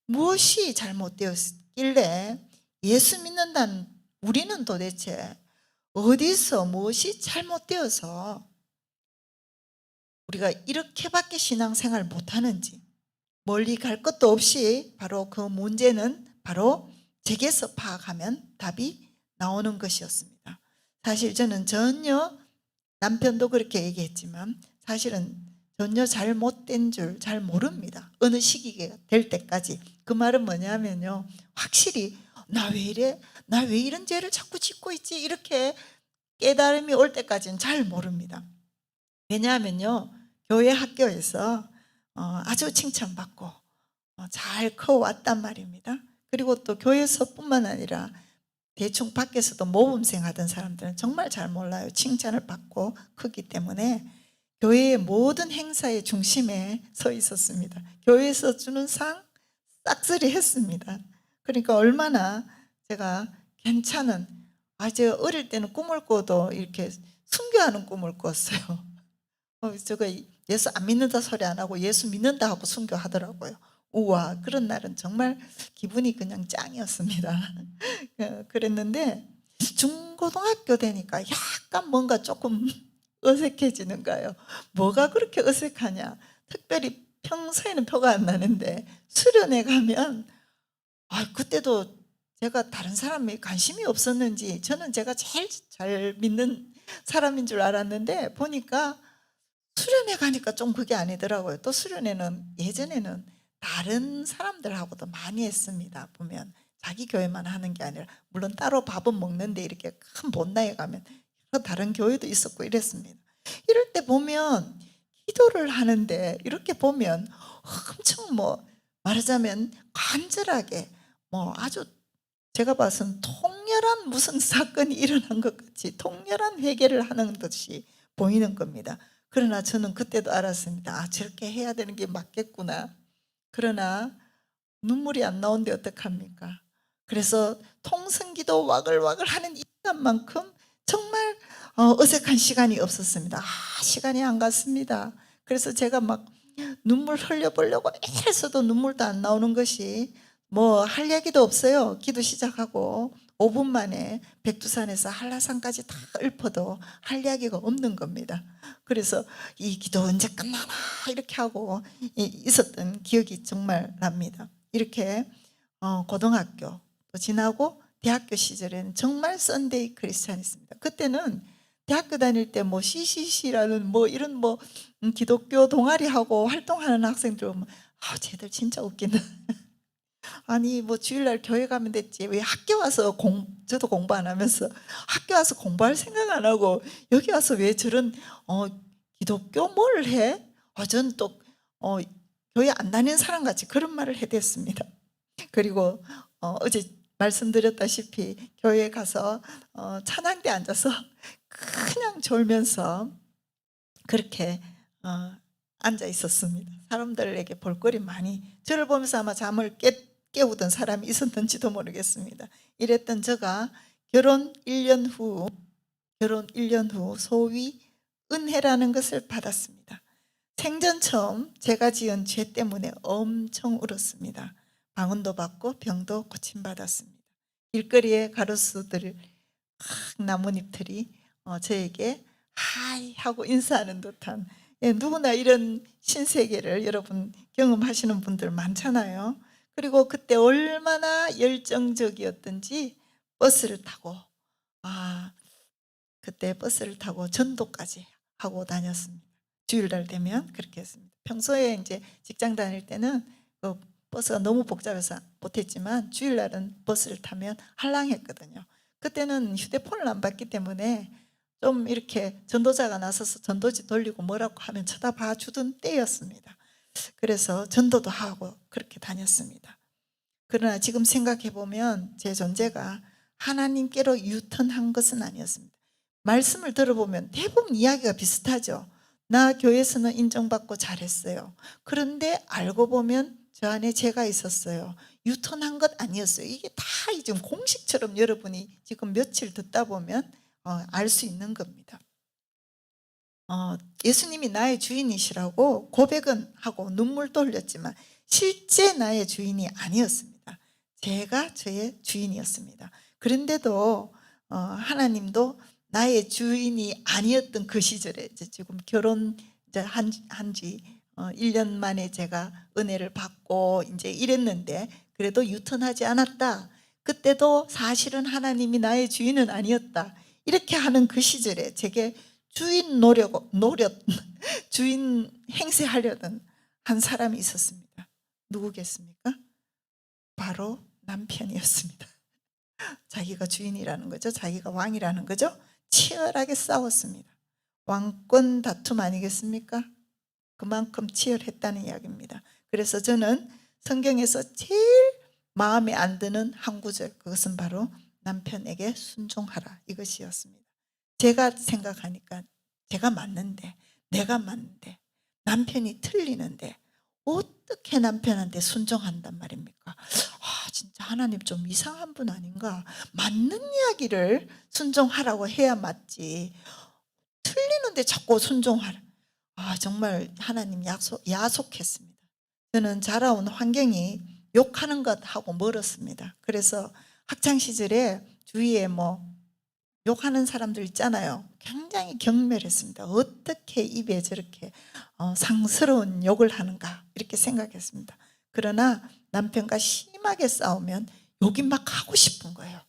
무엇이 잘못되었길래 예수 믿는다는 우리는 도대체 어디서 무엇이 잘못되어서 우리가 이렇게밖에 신앙생활 못하는지 멀리 갈 것도 없이 바로 그 문제는 바로 제게서 파악하면 답이 나오는 것이었습니다. 사실 저는 전혀 남편도 그렇게 얘기했지만 사실은 전혀 잘못된 줄 잘 모릅니다. 어느 시기가 될 때까지. 그 말은 뭐냐면요, 확실히 나 왜 이래? 나 왜 이런 죄를 자꾸 짓고 있지? 이렇게 깨달음이 올 때까지는 잘 모릅니다. 왜냐하면요, 교회 학교에서 아주 칭찬받고 잘 커왔단 말입니다. 그리고 또 교회에서뿐만 아니라 대충 밖에서도 모범생 하던 사람들은 정말 잘 몰라요. 칭찬을 받고 크기 때문에 교회의 모든 행사의 중심에 서 있었습니다. 교회에서 주는 상 싹쓸이 했습니다. 그러니까 얼마나 제가 괜찮은, 제가 어릴 때는 꿈을 꿔도 이렇게 순교하는 꿈을 꿨어요. 저거 예수 안 믿는다 소리 안 하고 예수 믿는다 하고 순교하더라고요. 우와, 그런 날은 정말 기분이 그냥 짱이었습니다. 그랬는데 중고등학교 되니까 약간 뭔가 조금 어색해지는 거예요. 뭐가 그렇게 어색하냐? 특별히 평소에는 표가 안 나는데 수련회 가면 그때도 제가 다른 사람이 관심이 없었는지 저는 제가 제일 잘 믿는 사람인 줄 알았는데 보니까 수련회 가니까 좀 그게 아니더라고요. 또 수련회는 예전에는 다른 사람들하고도 많이 했습니다. 보면 자기 교회만 하는 게 아니라 물론 따로 밥은 먹는데 이렇게 큰 본당에 가면 다른 교회도 있었고 이랬습니다. 이럴 때 보면 기도를 하는데 이렇게 보면 엄청 말하자면 간절하게 아주 제가 봐서는 통렬한 무슨 사건이 일어난 것 같이 통렬한 회개를 하는 듯이 보이는 겁니다. 그러나 저는 그때도 알았습니다. 저렇게 해야 되는 게 맞겠구나. 그러나 눈물이 안 나오는데 어떡합니까? 그래서 통성기도 와글와글 하는 이 시간만큼 정말 어색한 시간이 없었습니다. 시간이 안 갔습니다. 그래서 제가 막 눈물 흘려보려고 애써도 눈물도 안 나오는 것이 할 얘기도 없어요. 기도 시작하고 5분 만에 백두산에서 한라산까지 다 읊어도 할 이야기가 없는 겁니다. 그래서 이 기도 언제 끝나나 이렇게 하고 있었던 기억이 정말 납니다. 이렇게 고등학교 또 지나고 대학교 시절에는 정말 썬데이 크리스찬이었습니다. 그때는 대학교 다닐 때 CCC라는 이런 기독교 동아리하고 활동하는 학생들 보면 쟤들 진짜 웃긴다. 아니 주일날 교회 가면 됐지 왜 학교 와서 저도 공부 안 하면서 학교 와서 공부할 생각 안 하고 여기 와서 왜 저런 기독교 뭘 해? 저는 또 교회 안 다니는 사람 같이 그런 말을 해댔습니다. 그리고 어제 말씀드렸다시피 교회에 가서 찬양대 앉아서 그냥 졸면서 그렇게 앉아 있었습니다. 사람들에게 볼거리 많이 저를 보면서 아마 잠을 깨우던 사람이 있었는지도 모르겠습니다. 이랬던 제가 결혼 1년 후 소위 은혜라는 것을 받았습니다. 생전 처음 제가 지은 죄 때문에 엄청 울었습니다. 방언도 받고 병도 고침받았습니다. 길거리에 가로수들 나뭇잎들이 저에게 하이 하고 인사하는 듯한 누구나 이런 신세계를 여러분 경험하시는 분들 많잖아요. 그리고 그때 얼마나 열정적이었던지 버스를 타고 그때 버스를 타고 전도까지 하고 다녔습니다. 주일날 되면 그렇게 했습니다. 평소에 이제 직장 다닐 때는 버스가 너무 복잡해서 못했지만 주일날은 버스를 타면 할랑했거든요. 그때는 휴대폰을 안 봤기 때문에 좀 이렇게 전도자가 나서서 전도지 돌리고 뭐라고 하면 쳐다봐 주던 때였습니다. 그래서 전도도 하고 그렇게 다녔습니다. 그러나 지금 생각해 보면 제 존재가 하나님께로 유턴한 것은 아니었습니다. 말씀을 들어보면 대부분 이야기가 비슷하죠. 나 교회에서는 인정받고 잘했어요. 그런데 알고 보면 저 안에 죄가 있었어요. 유턴한 것 아니었어요. 이게 다 지금 공식처럼 여러분이 지금 며칠 듣다 보면 알 수 있는 겁니다. 예수님이 나의 주인이시라고 고백은 하고 눈물도 흘렸지만 실제 나의 주인이 아니었습니다. 제가 저의 주인이었습니다. 그런데도 하나님도 나의 주인이 아니었던 그 시절에 지금 결혼 한지 1년 만에 제가 은혜를 받고 이제 이랬는데 그래도 유턴하지 않았다. 그때도 사실은 하나님이 나의 주인은 아니었다. 이렇게 하는 그 시절에 제게 주인 주인 행세하려던 한 사람이 있었습니다. 누구겠습니까? 바로 남편이었습니다. 자기가 주인이라는 거죠. 자기가 왕이라는 거죠. 치열하게 싸웠습니다. 왕권 다툼 아니겠습니까? 그만큼 치열했다는 이야기입니다. 그래서 저는 성경에서 제일 마음에 안 드는 한 구절, 그것은 바로 남편에게 순종하라, 이것이었습니다. 제가 생각하니까 제가 맞는데, 내가 맞는데, 남편이 틀리는데 어떻게 남편한테 순종한단 말입니까? 진짜 하나님 좀 이상한 분 아닌가? 맞는 이야기를 순종하라고 해야 맞지, 틀리는데 자꾸 순종하라. 정말 하나님 야속했습니다. 저는 자라온 환경이 욕하는 것하고 멀었습니다. 그래서 학창시절에 주위에 욕하는 사람들 있잖아요. 굉장히 경멸했습니다. 어떻게 입에 저렇게 상스러운 욕을 하는가, 이렇게 생각했습니다. 그러나 남편과 심하게 싸우면 욕이 막 하고 싶은 거예요.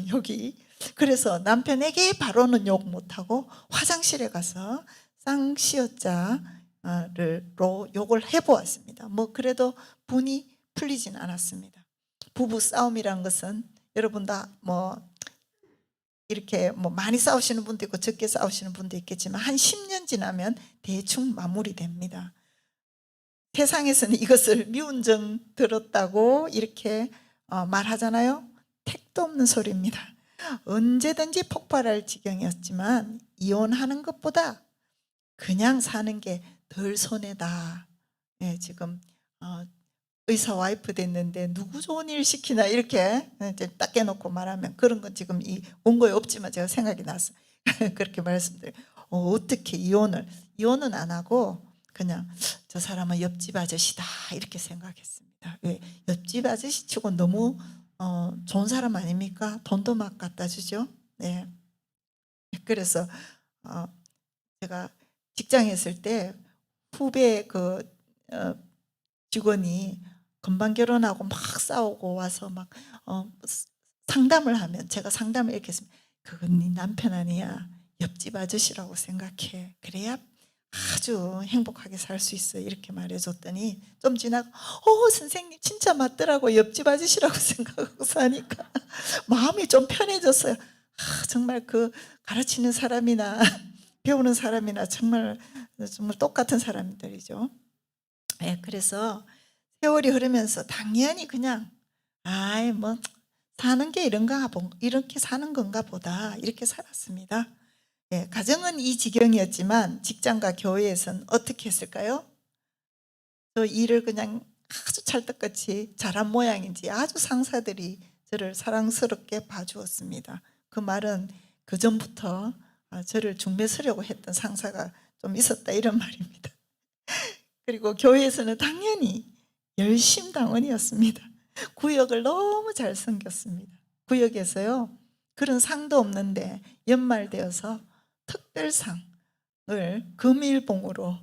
욕이. 그래서 남편에게 바로는 욕 못하고 화장실에 가서 쌍시어자로 욕을 해보았습니다. 그래도 분이 풀리진 않았습니다. 부부 싸움이란 것은 여러분 다 이렇게 많이 싸우시는 분도 있고 적게 싸우시는 분도 있겠지만 한 10년 지나면 대충 마무리됩니다. 세상에서는 이것을 미운정 들었다고 이렇게 말하잖아요. 택도 없는 소리입니다. 언제든지 폭발할 지경이었지만 이혼하는 것보다 그냥 사는 게 덜 손해다. 지금 의사 와이프 됐는데 누구 좋은 일 시키나, 이렇게 딱 깨놓고 말하면 그런 건 지금 이 원고에 없지만 제가 생각이 났어요. 그렇게 말씀드려요. 어떻게 이혼은 안 하고 그냥 저 사람은 옆집 아저씨다, 이렇게 생각했습니다. 왜? 옆집 아저씨 치고 너무 좋은 사람 아닙니까? 돈도 막 갖다 주죠. 네. 그래서 제가 직장에 있을 때 후배 직원이 금방 결혼하고 막 싸우고 와서 막 상담을 하면 제가 상담을 이렇게 했습니다. 그건 네 남편 아니야. 옆집 아저씨라고 생각해. 그래야 아주 행복하게 살 수 있어. 이렇게 말해줬더니 좀 지나고 선생님 진짜 맞더라고. 옆집 아저씨라고 생각하고 사니까 마음이 좀 편해졌어요. 정말 그 가르치는 사람이나 배우는 사람이나 정말 똑같은 사람들이죠. 그래서 세월이 흐르면서 당연히 그냥 사는 게 이렇게 사는 건가 보다, 이렇게 살았습니다. 가정은 이 지경이었지만 직장과 교회에서는 어떻게 했을까요? 저 일을 그냥 아주 찰떡같이 잘한 모양인지 아주 상사들이 저를 사랑스럽게 봐주었습니다. 그 말은 그 전부터 저를 중매서려고 했던 상사가 좀 있었다, 이런 말입니다. 그리고 교회에서는 당연히 열심당원이었습니다. 구역을 너무 잘 섬겼습니다. 구역에서요, 그런 상도 없는데 연말 되어서 특별상을 금일봉으로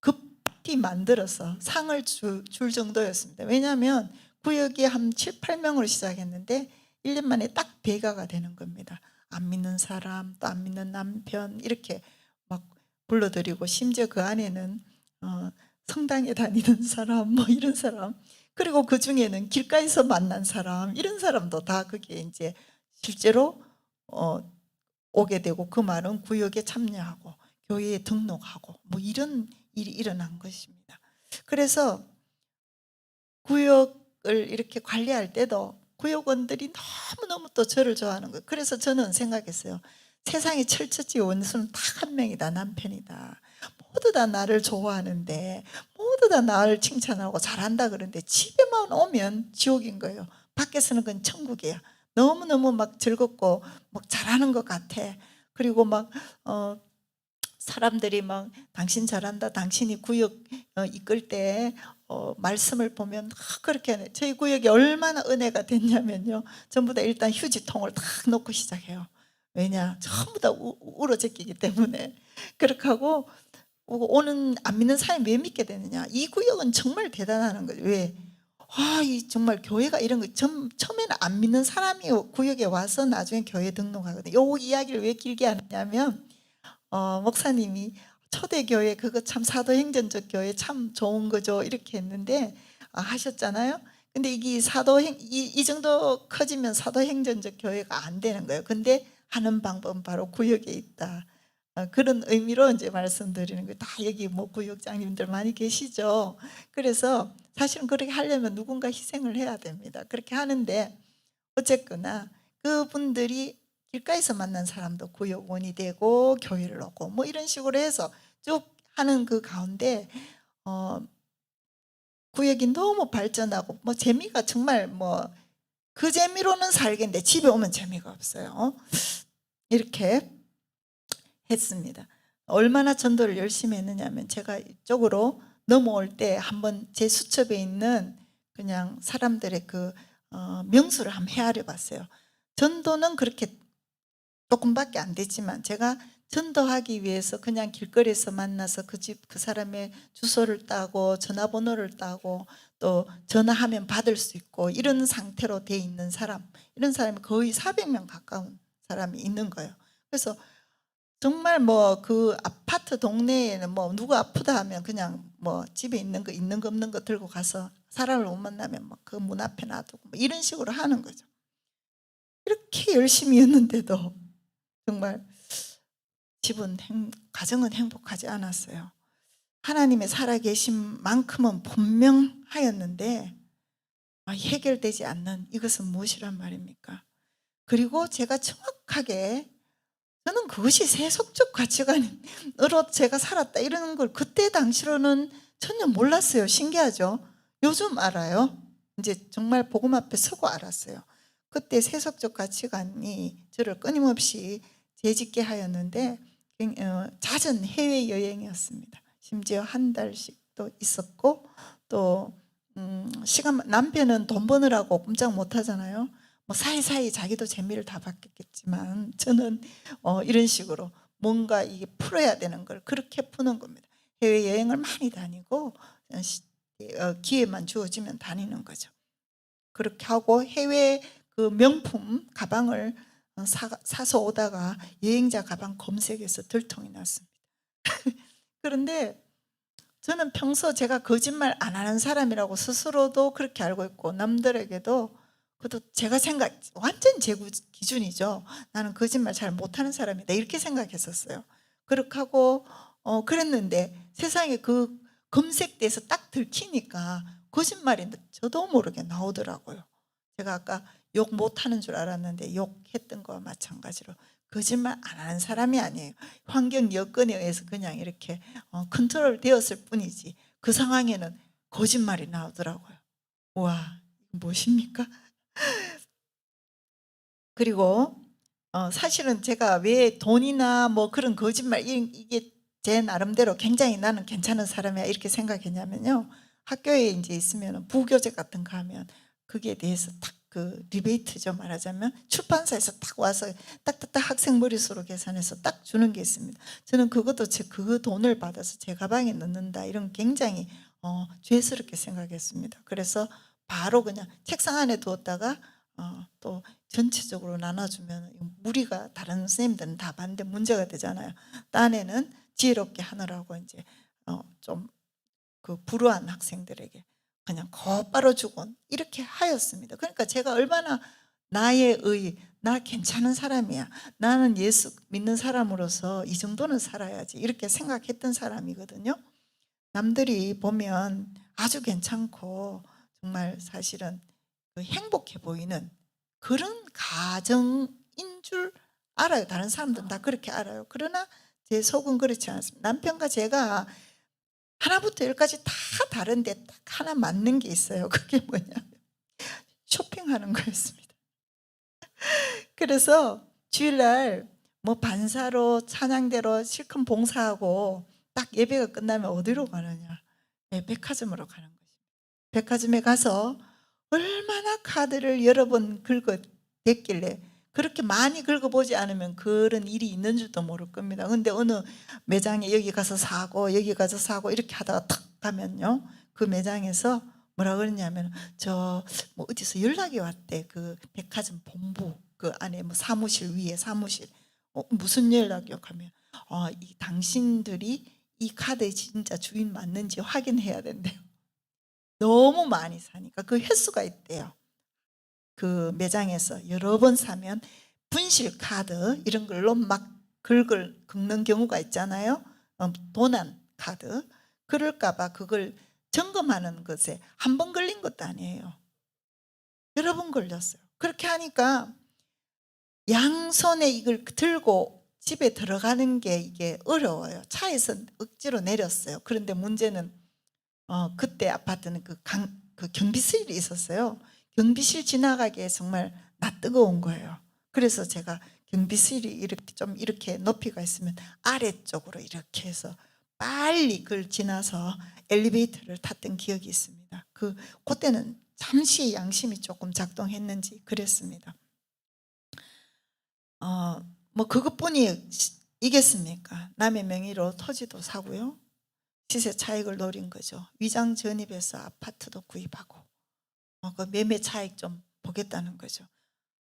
급히 만들어서 상을 줄 정도였습니다. 왜냐하면 구역이 한 7, 8명으로 시작했는데 1년 만에 딱 배가가 되는 겁니다. 안 믿는 사람, 또 안 믿는 남편, 이렇게 막 불러드리고, 심지어 그 안에는 성당에 다니는 사람, 이런 사람, 그리고 그 중에는 길가에서 만난 사람, 이런 사람도 다 그게 이제 실제로 오게 되고, 그 말은 구역에 참여하고 교회에 등록하고 이런 일이 일어난 것입니다. 그래서 구역을 이렇게 관리할 때도 구역원들이 너무너무 또 저를 좋아하는 거예요. 그래서 저는 생각했어요. 세상에 철저지 원수는 딱 한 명이다, 남편이다. 모두 다 나를 좋아하는데, 모두 다 나를 칭찬하고 잘한다 그러는데 집에만 오면 지옥인 거예요. 밖에서는 그건 천국이야. 너무너무 막 즐겁고 막 잘하는 것 같아. 그리고 막 사람들이 막 당신 잘한다, 당신이 구역 이끌 때 말씀을 보면 그렇게 저희 구역이 얼마나 은혜가 됐냐면요, 전부 다 일단 휴지통을 딱 놓고 시작해요. 왜냐? 전부 다 울어 제끼기 때문에. 그렇게 하고 오는 안 믿는 사람이 왜 믿게 되느냐? 이 구역은 정말 대단한 거죠. 왜? 이 정말 교회가 이런 거 처음에는 안 믿는 사람이 구역에 와서 나중에 교회 등록하거든요. 요 이야기를 왜 길게 하냐면 목사님이 초대교회 그거 참 사도행전적 교회 참 좋은 거죠 이렇게 했는데 하셨잖아요. 근데 이게 이 정도 커지면 사도행전적 교회가 안 되는 거예요. 근데 하는 방법은 바로 구역에 있다. 그런 의미로 이제 말씀드리는 거예요. 다 여기 뭐 구역장님들 많이 계시죠. 그래서 사실은 그렇게 하려면 누군가 희생을 해야 됩니다. 그렇게 하는데 어쨌거나 그분들이 길가에서 만난 사람도 구역원이 되고 교회를 오고 뭐 이런 식으로 해서 쭉 하는 그 가운데 구역이 너무 발전하고 뭐 재미가 정말 뭐 그 재미로는 살겠는데 집에 오면 재미가 없어요. 이렇게 했습니다. 얼마나 전도를 열심히 했느냐면 제가 이쪽으로 넘어올 때 한번 제 수첩에 있는 그냥 사람들의 그 명수를 한번 헤아려 봤어요. 전도는 그렇게 조금밖에 안 됐지만 제가 전도하기 위해서 그냥 길거리에서 만나서 그 집 그 사람의 주소를 따고 전화번호를 따고 또 전화하면 받을 수 있고 이런 상태로 돼 있는 사람, 이런 사람이 거의 400명 가까운 사람이 있는 거예요. 그래서 정말 뭐 그 아파트 동네에는 뭐 누구 아프다 하면 그냥 뭐 집에 있는 거 없는 거 들고 가서 사람을 못 만나면 뭐 그 문 앞에 놔두고 뭐 이런 식으로 하는 거죠. 이렇게 열심히 했는데도 정말 가정은 행복하지 않았어요. 하나님의 살아계신 만큼은 분명하였는데 해결되지 않는 이것은 무엇이란 말입니까? 그리고 제가 정확하게 저는 그것이 세속적 가치관으로 제가 살았다 이런 걸 그때 당시로는 전혀 몰랐어요. 신기하죠? 요즘 알아요. 이제 정말 복음 앞에 서고 알았어요. 그때 세속적 가치관이 저를 끊임없이 재짓게 하였는데 잦은 해외여행이었습니다. 심지어 한 달씩도 있었고 또 남편은 돈 버느라고 꼼짝 못하잖아요. 뭐 사이사이 자기도 재미를 다 받겠지만 저는 이런 식으로 뭔가 이게 풀어야 되는 걸 그렇게 푸는 겁니다. 해외여행을 많이 다니고 기회만 주어지면 다니는 거죠. 그렇게 하고 해외 그 명품 가방을 사서 오다가 여행자 가방 검색해서 들통이 났습니다. 그런데 저는 평소 제가 거짓말 안 하는 사람이라고 스스로도 그렇게 알고 있고 남들에게도 그것도 제가 완전 제 기준이죠. 나는 거짓말 잘 못하는 사람이다 이렇게 생각했었어요. 그렇게 하고 그랬는데 세상에 그 검색돼서 딱 들키니까 거짓말이 저도 모르게 나오더라고요. 제가 아까 욕 못하는 줄 알았는데 욕했던 거와 마찬가지로 거짓말 안 하는 사람이 아니에요. 환경 여건에 의해서 그냥 이렇게 컨트롤 되었을 뿐이지 그 상황에는 거짓말이 나오더라고요. 와, 무엇입니까? 그리고 사실은 제가 왜 돈이나 뭐 그런 거짓말 이게 제 나름대로 굉장히 나는 괜찮은 사람이야 이렇게 생각했냐면요. 학교에 이제 있으면 부교재 같은 거 하면 거기에 대해서 딱 그 리베이트죠. 말하자면 출판사에서 딱 와서 딱딱딱 학생 머릿수로 계산해서 딱 주는 게 있습니다. 저는 그것도 그 돈을 받아서 제 가방에 넣는다 이런 굉장히 죄스럽게 생각했습니다. 그래서 바로 그냥 책상 안에 두었다가 또 전체적으로 나눠주면 무리가 다른 선생님들은 다 봤는데 문제가 되잖아요. 딴에는 지혜롭게 하느라고 이제 좀 그 불우한 학생들에게 그냥 곧바로 주고 이렇게 하였습니다. 그러니까 제가 얼마나 나 괜찮은 사람이야. 나는 예수 믿는 사람으로서 이 정도는 살아야지 이렇게 생각했던 사람이거든요. 남들이 보면 아주 괜찮고 정말 사실은 행복해 보이는 그런 가정인 줄 알아요. 다른 사람들은 다 그렇게 알아요. 그러나 제 속은 그렇지 않습니다. 남편과 제가 하나부터 열까지 다 다른데 딱 하나 맞는 게 있어요. 그게 뭐냐면 쇼핑하는 거였습니다. 그래서 주일날 뭐 반사로 찬양대로 실컷 봉사하고 딱 예배가 끝나면 어디로 가느냐? 백화점으로 가는 것입니다. 백화점에 가서 얼마나 카드를 여러 번 긁어댔길래 그렇게 많이 긁어보지 않으면 그런 일이 있는 줄도 모를 겁니다. 근데 어느 매장에 여기 가서 사고 여기 가서 사고 이렇게 하다가 탁 가면요 그 매장에서 뭐라 그러냐면 저 뭐 어디서 연락이 왔대. 그 백화점 본부 그 안에 뭐 사무실 위에 사무실 무슨 연락이요? 하면 이 당신들이 이 카드의 진짜 주인 맞는지 확인해야 된대요. 너무 많이 사니까 그 횟수가 있대요. 그 매장에서 여러 번 사면 분실 카드 이런 걸로 막 긁는 경우가 있잖아요. 도난 카드. 그럴까 봐 그걸 점검하는 것에 한 번 걸린 것도 아니에요. 여러 번 걸렸어요. 그렇게 하니까 양손에 이걸 들고 집에 들어가는 게 이게 어려워요. 차에서 억지로 내렸어요. 그런데 문제는 그때 아파트는 그 경비실이 있었어요. 경비실 지나가기에 정말 낯뜨거운 거예요. 그래서 제가 경비실이 이렇게 좀 이렇게 높이가 있으면 아래쪽으로 이렇게 해서 빨리 그걸 지나서 엘리베이터를 탔던 기억이 있습니다. 그때는 잠시 양심이 조금 작동했는지 그랬습니다. 뭐 그것뿐이겠습니까? 남의 명의로 토지도 사고요. 시세 차익을 노린 거죠. 위장 전입해서 아파트도 구입하고 그 매매 차익 좀 보겠다는 거죠.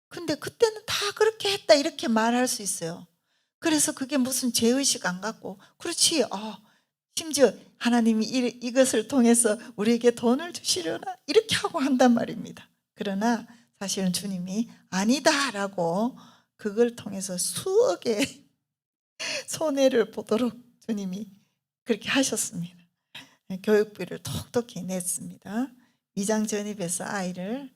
근데 그때는 다 그렇게 했다 이렇게 말할 수 있어요. 그래서 그게 무슨 죄의식 안 갖고 그렇지 심지어 하나님이 이것을 통해서 우리에게 돈을 주시려나 이렇게 하고 한단 말입니다. 그러나 사실은 주님이 아니다라고 그걸 통해서 수억의 손해를 보도록 주님이 그렇게 하셨습니다. 교육비를 톡톡히 냈습니다. 위장 전입해서 아이를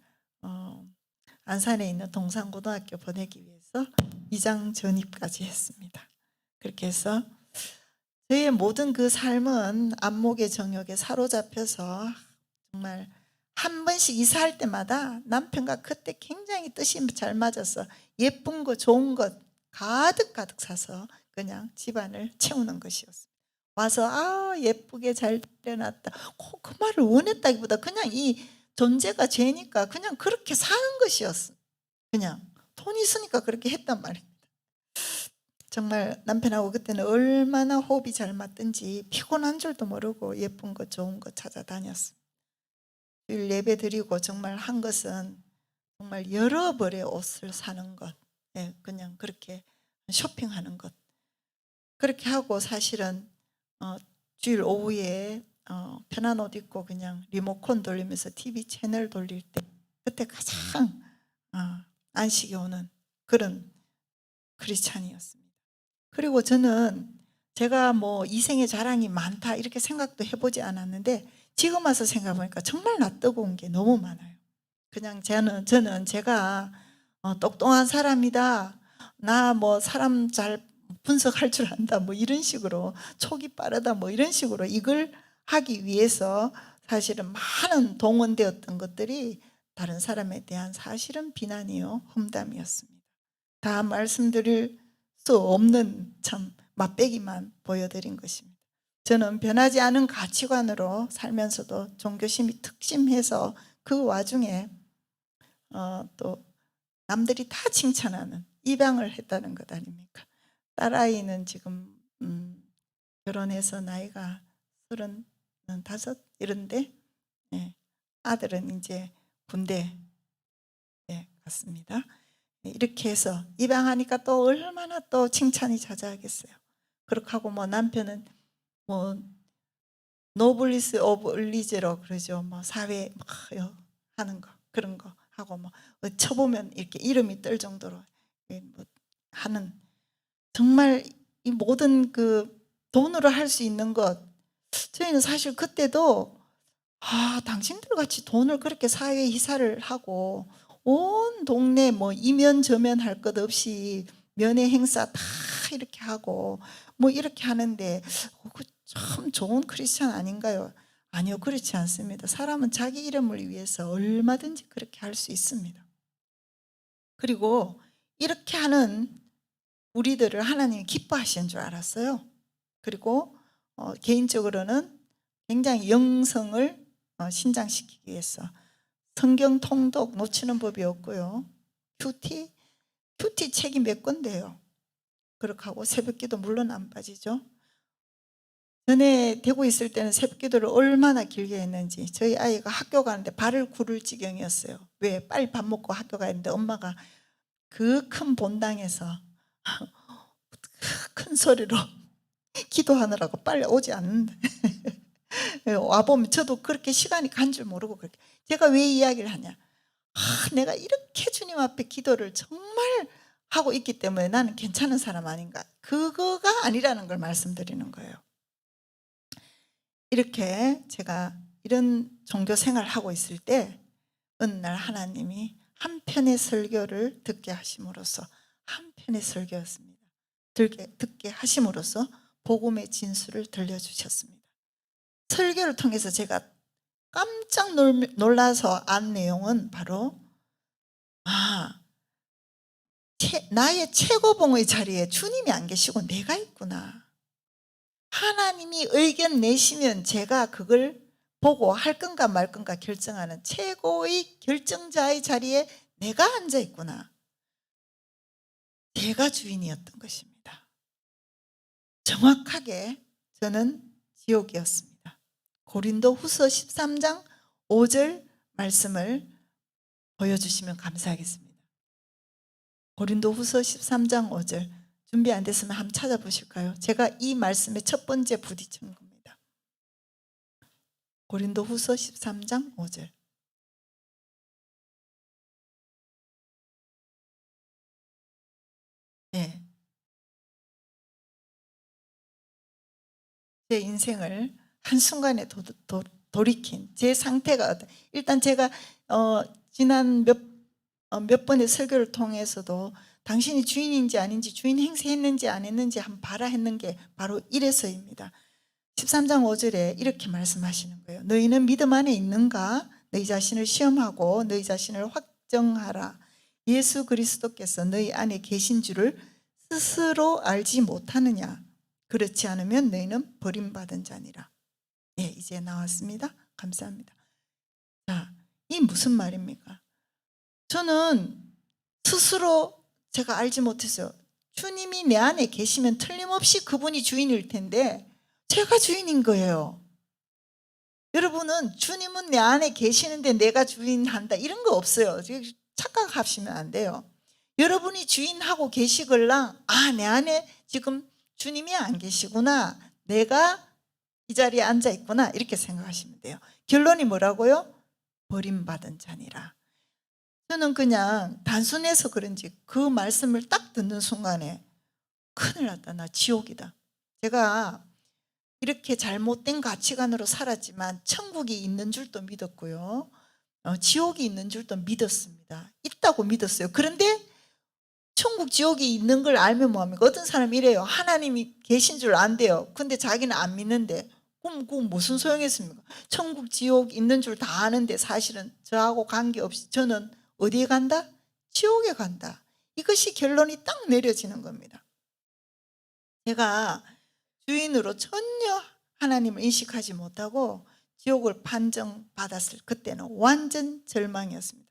안산에 있는 동산고등학교 보내기 위해서 위장 전입까지 했습니다. 그렇게 해서 저의 모든 그 삶은 안목의 정욕에 사로잡혀서 정말 한 번씩 이사할 때마다 남편과 그때 굉장히 뜻이 잘 맞아서 예쁜 거 좋은 것 가득 사서 그냥 집안을 채우는 것이었습니다. 와서 예쁘게 잘 때놨다. 그 말을 원했다기보다 그냥 이 존재가 죄니까 그냥 그렇게 사는 것이었어. 그냥 돈 있으니까 그렇게 했단 말입니다. 정말 남편하고 그때는 얼마나 호흡이 잘 맞든지 피곤한 줄도 모르고 예쁜 거 좋은 거 찾아다녔습니다. 예배 드리고 정말 한 것은 정말 여러 벌의 옷을 사는 것, 그냥 그렇게 쇼핑하는 것. 그렇게 하고 사실은 주일 오후에 편한 옷 입고 그냥 리모컨 돌리면서 TV 채널 돌릴 때 그때 가장 안식이 오는 그런 크리스찬이었습니다. 그리고 저는 제가 뭐 이생의 자랑이 많다 이렇게 생각도 해보지 않았는데 지금 와서 생각해보니까 정말 낯뜨거운 게 너무 많아요. 그냥 저는 제가 똑똑한 사람이다. 나 뭐 사람 잘 분석할 줄 안다. 뭐 이런 식으로 촉이 빠르다. 뭐 이런 식으로 이걸 하기 위해서 사실은 많은 동원되었던 것들이 다른 사람에 대한 사실은 비난이요. 험담이었습니다. 다 말씀드릴 수 없는 참 맛배기만 보여드린 것입니다. 저는 변하지 않은 가치관으로 살면서도 종교심이 특심해서 그 와중에 또 남들이 다 칭찬하는 입양을 했다는 것 아닙니까? 딸아이는 지금 결혼해서 나이가 35 이런데 아들은 이제 군대 갔습니다. 이렇게 해서 입양하니까 또 얼마나 또 칭찬이 자자하겠어요. 그렇게 하고 뭐 남편은 뭐 노블리스 오브 을리제로 그러죠. 뭐 사회 막 하는 거 그런 거 하고 뭐 쳐보면 이렇게 이름이 뜰 정도로 뭐 하는 정말 이 모든 그 돈으로 할 수 있는 것 저희는 사실 그때도 당신들 같이 돈을 그렇게 사회에 희사를 하고 온 동네 뭐 이면저면 할 것 없이 면회 행사 다 이렇게 하고 뭐 이렇게 하는데 참 좋은 크리스찬 아닌가요? 아니요, 그렇지 않습니다. 사람은 자기 이름을 위해서 얼마든지 그렇게 할 수 있습니다. 그리고 이렇게 하는 우리들을 하나님이 기뻐하시는 줄 알았어요. 그리고 개인적으로는 굉장히 영성을 신장시키기 위해서 성경 통독 놓치는 법이 없고요. 큐티 책이 몇 권데요. 그렇게 하고 새벽기도 물론 안 빠지죠. 전에 대구 있을 때는 새벽기도를 얼마나 길게 했는지, 저희 아이가 학교 가는데 발을 구를 지경이었어요. 왜? 빨리 밥 먹고 학교 가야 되는데 엄마가 그 큰 본당에서 큰 소리로 기도하느라고 빨리 오지 않는데 와보면 저도 그렇게 시간이 간 줄 모르고. 그렇게 제가 왜 이야기를 하냐, 내가 이렇게 주님 앞에 기도를 정말 하고 있기 때문에 나는 괜찮은 사람 아닌가, 그거가 아니라는 걸 말씀드리는 거예요. 이렇게 제가 이런 종교 생활을 하고 있을 때 어느 날 하나님이 한 편의 설교를 듣게 하심으로써, 한 편의 설교였습니다. 듣게 하심으로써 복음의 진수를 들려주셨습니다. 설교를 통해서 제가 깜짝 놀라서 안 내용은 바로 나의 최고봉의 자리에 주님이 안 계시고 내가 있구나. 하나님이 의견 내시면 제가 그걸 보고 할 건가 말 건가 결정하는 최고의 결정자의 자리에 내가 앉아 있구나. 제가 주인이었던 것입니다. 정확하게 저는 지옥이었습니다. 고린도후서 13장 5절 말씀을 보여주시면 감사하겠습니다. 고린도후서 13장 5절 준비 안 됐으면 한번 찾아보실까요? 제가 이 말씀에 첫 번째 부딪힌 겁니다. 고린도후서 13장 5절. 네. 제 인생을 한순간에 돌이킨 제 상태가, 일단 제가 지난 몇 번의 설교를 통해서도 당신이 주인인지 아닌지, 주인 행세했는지 안 했는지 한번 봐라 했는 게 바로 이래서입니다. 13장 5절에 이렇게 말씀하시는 거예요. 너희는 믿음 안에 있는가? 너희 자신을 시험하고 너희 자신을 확정하라. 예수 그리스도께서 너희 안에 계신 줄을 스스로 알지 못하느냐? 그렇지 않으면 너희는 버림받은 자니라. 네, 이제 나왔습니다. 감사합니다. 자, 이 무슨 말입니까? 저는 스스로 제가 알지 못했어요. 주님이 내 안에 계시면 틀림없이 그분이 주인일 텐데 제가 주인인 거예요. 여러분은 주님은 내 안에 계시는데 내가 주인한다 이런 거 없어요. 착각하시면 안 돼요. 여러분이 주인하고 계시걸랑 내 안에 지금 주님이 안 계시구나, 내가 이 자리에 앉아 있구나, 이렇게 생각하시면 돼요. 결론이 뭐라고요? 버림받은 자니라. 저는 그냥 단순해서 그런지 그 말씀을 딱 듣는 순간에 큰일 났다, 나 지옥이다. 제가 이렇게 잘못된 가치관으로 살았지만 천국이 있는 줄도 믿었고요, 지옥이 있는 줄도 믿었습니다. 있다고 믿었어요. 그런데 천국 지옥이 있는 걸 알면 뭐합니까? 어떤 사람이 이래요. 하나님이 계신 줄 안대요. 근데 자기는 안 믿는데 그럼 무슨 소용이었습니까? 천국 지옥 있는 줄 다 아는데 사실은 저하고 관계없이 저는 어디에 간다? 지옥에 간다. 이것이 결론이 딱 내려지는 겁니다. 제가 주인으로 전혀 하나님을 인식하지 못하고 지옥을 판정받았을 그때는 완전 절망이었습니다.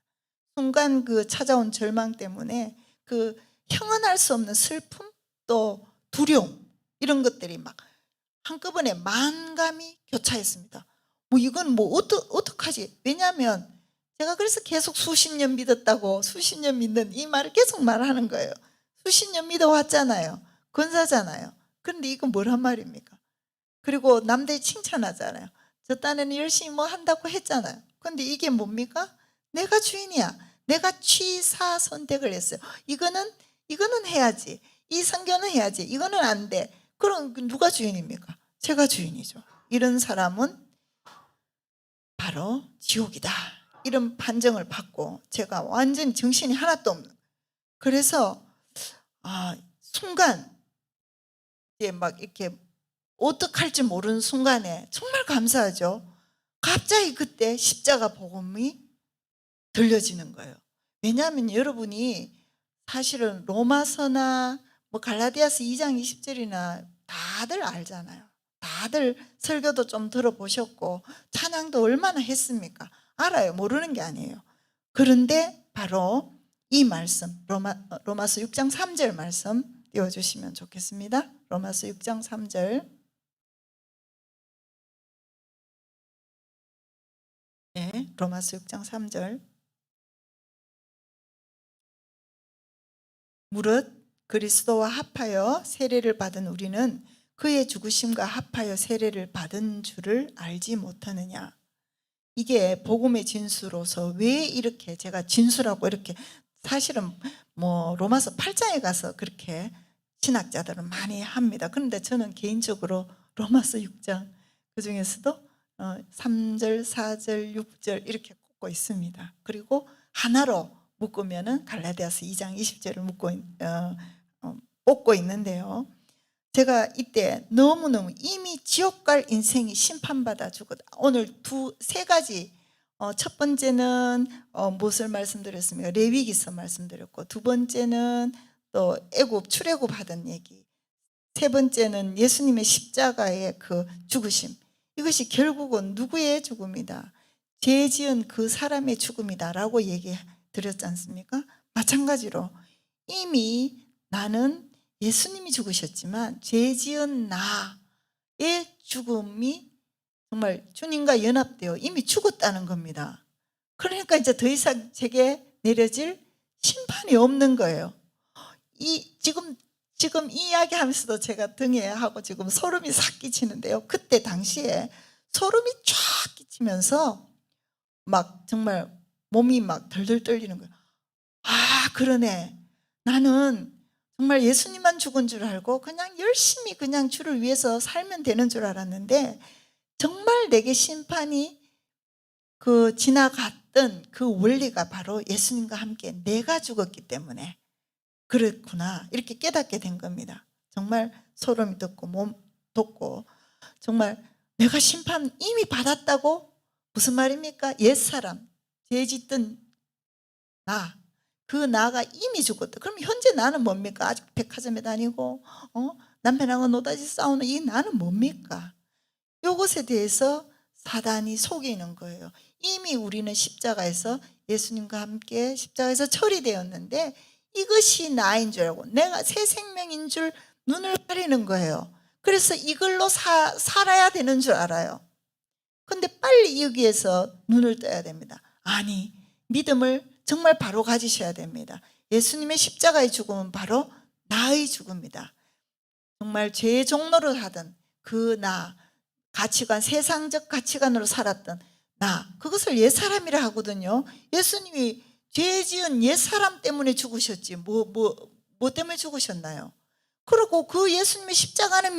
순간 그 찾아온 절망 때문에 그 형언할 수 없는 슬픔, 또 두려움, 이런 것들이 막 한꺼번에 만감이 교차했습니다. 이건 어떡하지? 왜냐하면 제가 그래서 계속 수십 년 믿었다고, 수십 년 믿는 이 말을 계속 말하는 거예요. 수십 년 믿어왔잖아요. 권사잖아요. 그런데 이건 뭐란 말입니까? 그리고 남들이 칭찬하잖아요. 저 딴에는 열심히 뭐 한다고 했잖아요. 그런데 이게 뭡니까? 내가 주인이야. 내가 취사 선택을 했어요. 이거는 해야지, 이 선교는 해야지, 이거는 안 돼. 그럼 누가 주인입니까? 제가 주인이죠. 이런 사람은 바로 지옥이다, 이런 판정을 받고 제가 완전히 정신이 하나도 없는, 그래서 순간 이제 막 이렇게 어떡할지 모르는 순간에 정말 감사하죠. 갑자기 그때 십자가 복음이 들려지는 거예요. 왜냐하면 여러분이 사실은 로마서나 갈라디아서 2장 20절이나 다들 알잖아요. 다들 설교도 좀 들어보셨고 찬양도 얼마나 했습니까? 알아요. 모르는 게 아니에요. 그런데 바로 이 말씀, 로마서 6장 3절 말씀 띄워주시면 좋겠습니다. 로마서 6장 3절. 함께 로마서 6장 3절. 무릇 그리스도와 합하여 세례를 받은 우리는 그의 죽으심과 합하여 세례를 받은 줄을 알지 못하느냐. 이게 복음의 진수로서 왜 이렇게 제가 진수라고 이렇게, 사실은 뭐 로마서 8장에 가서 그렇게 신학자들은 많이 합니다. 그런데 저는 개인적으로 로마서 6장 그중에서도 3절, 4절, 6절 이렇게 꼽고 있습니다. 그리고 하나로 묶으면은 갈라디아서 2장 20절을 꼽고 있는데요. 제가 이때 너무너무 이미 지옥 갈 인생이 심판받아 죽었다. 오늘 세 가지, 첫 번째는 무엇을 말씀드렸습니까? 레위기서 말씀드렸고, 두 번째는 또 애굽 출애굽 하던 얘기, 세 번째는 예수님의 십자가의 그 죽으심. 이것이 결국은 누구의 죽음이다? 죄 지은 그 사람의 죽음이다라고 얘기 드렸지 않습니까? 마찬가지로 이미 나는 예수님이 죽으셨지만 죄 지은 나의 죽음이 정말 주님과 연합되어 이미 죽었다는 겁니다. 그러니까 이제 더 이상 제게 내려질 심판이 없는 거예요. 지금 이 이야기 하면서도 제가 등에 하고 지금 소름이 싹 끼치는데요. 그때 당시에 소름이 쫙 끼치면서 막 정말 몸이 막 덜덜 떨리는 거예요. 아, 그러네. 나는 정말 예수님만 죽은 줄 알고 그냥 열심히 그냥 주를 위해서 살면 되는 줄 알았는데, 정말 내게 심판이 지나갔던 그 원리가 바로 예수님과 함께 내가 죽었기 때문에 그렇구나, 이렇게 깨닫게 된 겁니다. 정말 소름이 돋고 몸 돋고, 정말 내가 심판 이미 받았다고? 무슨 말입니까? 옛사람, 죄 짓던 그 나가 이미 죽었다. 그럼 현재 나는 뭡니까? 아직 백화점에 다니고 남편하고 노다지 싸우는 이 나는 뭡니까? 이것에 대해서 사단이 속이는 거예요. 이미 우리는 십자가에서 예수님과 함께 십자가에서 처리되었는데 이것이 나인 줄 알고 내가 새 생명인 줄 눈을 가리는 거예요. 그래서 이걸로 살아야 되는 줄 알아요. 근데 빨리 여기에서 눈을 떠야 됩니다. 아니, 믿음을 정말 바로 가지셔야 됩니다. 예수님의 십자가의 죽음은 바로 나의 죽음이다. 정말 죄의 종로를 하던 그 가치관, 세상적 가치관으로 살았던 그것을 옛사람이라 하거든요. 예수님이 죄 지은 옛사람 때문에 죽으셨지 뭐 때문에 죽으셨나요? 그리고 그 예수님의 십자가는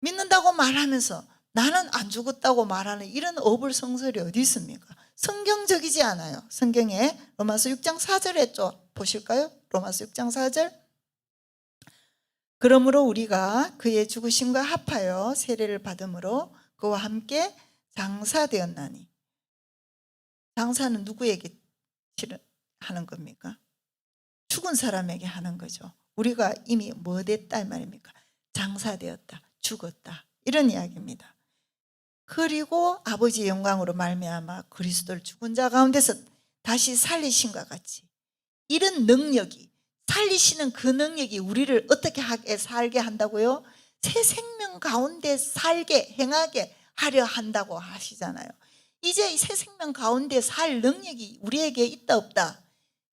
믿는다고 말하면서 나는 안 죽었다고 말하는 이런 어불성설이 어디 있습니까? 성경적이지 않아요. 성경에 로마서 6장 4절에 좀 보실까요? 로마서 6장 4절. 그러므로 우리가 그의 죽으심과 합하여 세례를 받음으로 그와 함께 장사되었나니. 장사는 누구에게 하는 겁니까? 죽은 사람에게 하는 거죠. 우리가 이미 뭐 됐다 이 말입니까? 장사되었다, 죽었다, 이런 이야기입니다. 그리고 아버지의 영광으로 말미암아 그리스도를 죽은 자 가운데서 다시 살리신과 같이 이런 능력이, 살리시는 그 능력이 우리를 어떻게 살게 한다고요? 새 생명 가운데 살게, 행하게 하려 한다고 하시잖아요. 이제 이 새 생명 가운데 살 능력이 우리에게 있다 없다?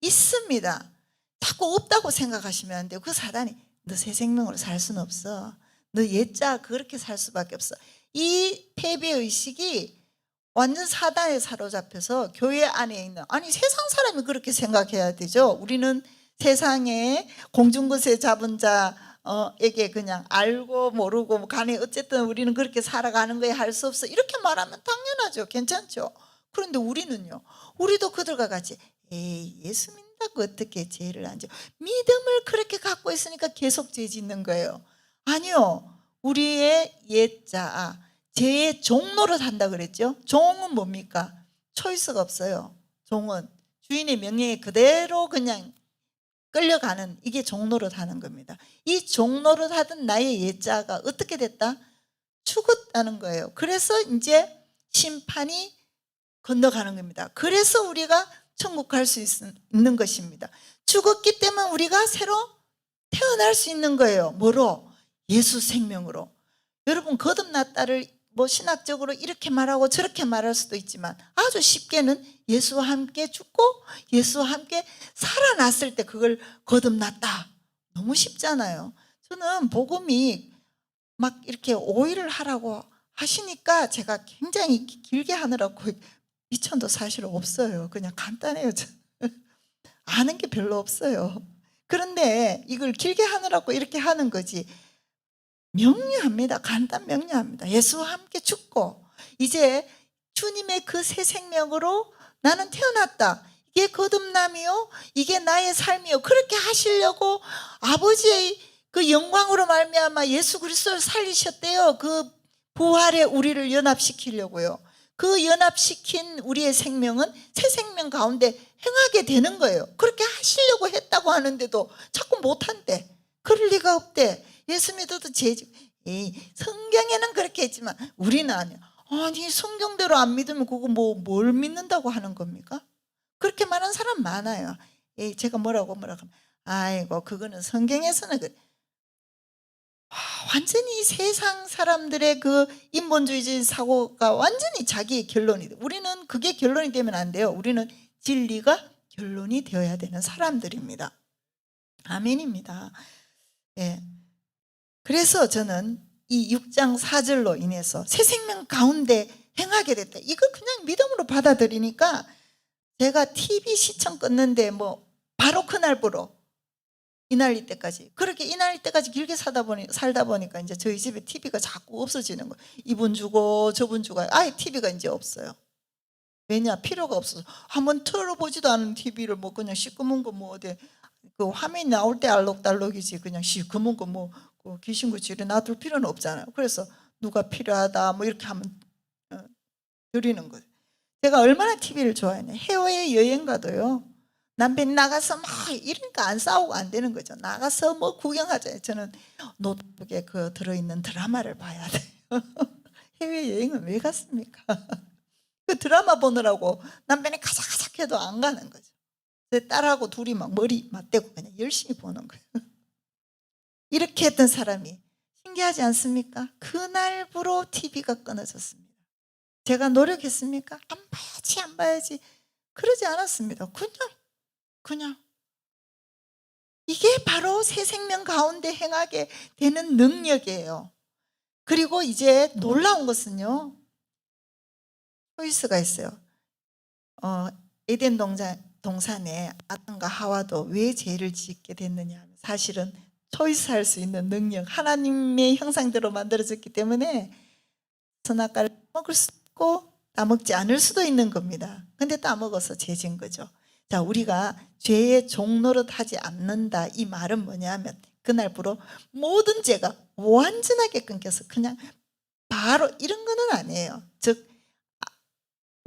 있습니다. 자꾸 없다고 생각하시면 안 돼요. 그 사단이 너 새 생명으로 살 수는 없어, 너 옛자 그렇게 살 수밖에 없어. 이 패배의식이 완전 사단에 사로잡혀서 교회 안에 있는, 아니 세상 사람이 그렇게 생각해야 되죠. 우리는 세상에 공중것에 잡은 자에게 그냥 알고 모르고 간에 어쨌든 우리는 그렇게 살아가는 거에 할 수 없어, 이렇게 말하면 당연하죠. 괜찮죠. 그런데 우리는요, 우리도 그들과 같이 예수 믿는다고 어떻게 죄를 안 져? 믿음을 그렇게 갖고 있으니까 계속 죄 짓는 거예요. 아니요, 우리의 옛자, 죄의 종노릇 한다 그랬죠. 종은 뭡니까? 초이스가 없어요. 종은 주인의 명령에 그대로 그냥 끌려가는, 이게 종노릇 하는 겁니다. 이 종노릇 하던 나의 옛자가 어떻게 됐다? 죽었다는 거예요. 그래서 이제 심판이 건너가는 겁니다. 그래서 우리가 천국 갈 수 있는 것입니다. 죽었기 때문에 우리가 새로 태어날 수 있는 거예요. 뭐로? 예수 생명으로. 여러분, 거듭났다를 뭐 신학적으로 이렇게 말하고 저렇게 말할 수도 있지만 아주 쉽게는 예수와 함께 죽고 예수와 함께 살아났을 때 그걸 거듭났다. 너무 쉽잖아요. 저는 복음이 막 이렇게 오해를 하라고 하시니까 제가 굉장히 길게 하느라고 미천도 사실 없어요. 그냥 간단해요. 아는 게 별로 없어요. 그런데 이걸 길게 하느라고 이렇게 하는 거지. 명료합니다. 간단 명료합니다. 예수와 함께 죽고 이제 주님의 그 새 생명으로 나는 태어났다. 이게 거듭남이요. 이게 나의 삶이요. 그렇게 하시려고 아버지의 그 영광으로 말미암아 예수 그리스도를 살리셨대요. 그 부활에 우리를 연합시키려고요. 그 연합시킨 우리의 생명은 새 생명 가운데 행하게 되는 거예요. 그렇게 하시려고 했다고 하는데도 자꾸 못한대. 그럴 리가 없대. 예수 믿어도 죄지. 성경에는 그렇게 했지만 우리는 아니야. 아니 성경대로 안 믿으면 그거 뭘 믿는다고 하는 겁니까? 그렇게 말하는 사람 많아요. 제가 뭐라고 하면 아이고 그거는 성경에서는 완전히 세상 사람들의 그 인본주의적인 사고가 완전히 자기의 결론이 돼. 우리는 그게 결론이 되면 안 돼요. 우리는 진리가 결론이 되어야 되는 사람들입니다. 아멘입니다. 예. 그래서 저는 이 6장 4절로 인해서 새 생명 가운데 행하게 됐다. 이거 그냥 믿음으로 받아들이니까 제가 TV 시청 끊는데 뭐 바로 그날부로 이날릴 때까지 그렇게 이날릴 때까지 길게 살다 보니까 이제 저희 집에 TV가 자꾸 없어지는 거예요. 이분 주고 저분 주고 아예 TV가 이제 없어요. 왜냐? 필요가 없어서 한번 틀어보지도 않은 TV를 뭐 그냥 시꺼먼 거 뭐 어디 그 화면이 나올 때 알록달록이지 그냥 시커먼 거 뭐 귀신구치를 놔둘 필요는 없잖아요. 그래서 누가 필요하다 뭐 이렇게 하면 드리는 거예요. 제가 얼마나 TV를 좋아했냐. 해외 여행 가도요. 남편이 나가서 막 이러니까 안 싸우고 안 되는 거죠. 나가서 뭐 구경하자. 저는 노트북에 그 들어있는 드라마를 봐야 돼요. 해외 여행은 왜 갔습니까? 그 드라마 보느라고 남편이 가작가작 해도 안 가는 거죠. 제 딸하고 둘이 막 머리 맞대고 그냥 열심히 보는 거예요. 이렇게 했던 사람이 신기하지 않습니까? 그날부로 TV가 끊어졌습니다. 제가 노력했습니까? 안 봐야지 그러지 않았습니다. 그냥 이게 바로 새 생명 가운데 행하게 되는 능력이에요. 그리고 이제 놀라운 것은요, 초이스가 있어요. 에덴 동산에 아담과 하와도 왜 죄를 짓게 됐느냐 하면 사실은 초이스할 수 있는 능력, 하나님의 형상대로 만들어졌기 때문에 선악과를 먹을 수 있고 따먹지 않을 수도 있는 겁니다. 근데 따먹어서 죄진 거죠. 자, 우리가 죄의 종노릇 하지 않는다 이 말은 뭐냐면 그날부로 모든 죄가 완전하게 끊겨서 그냥 바로 이런 거는 아니에요. 즉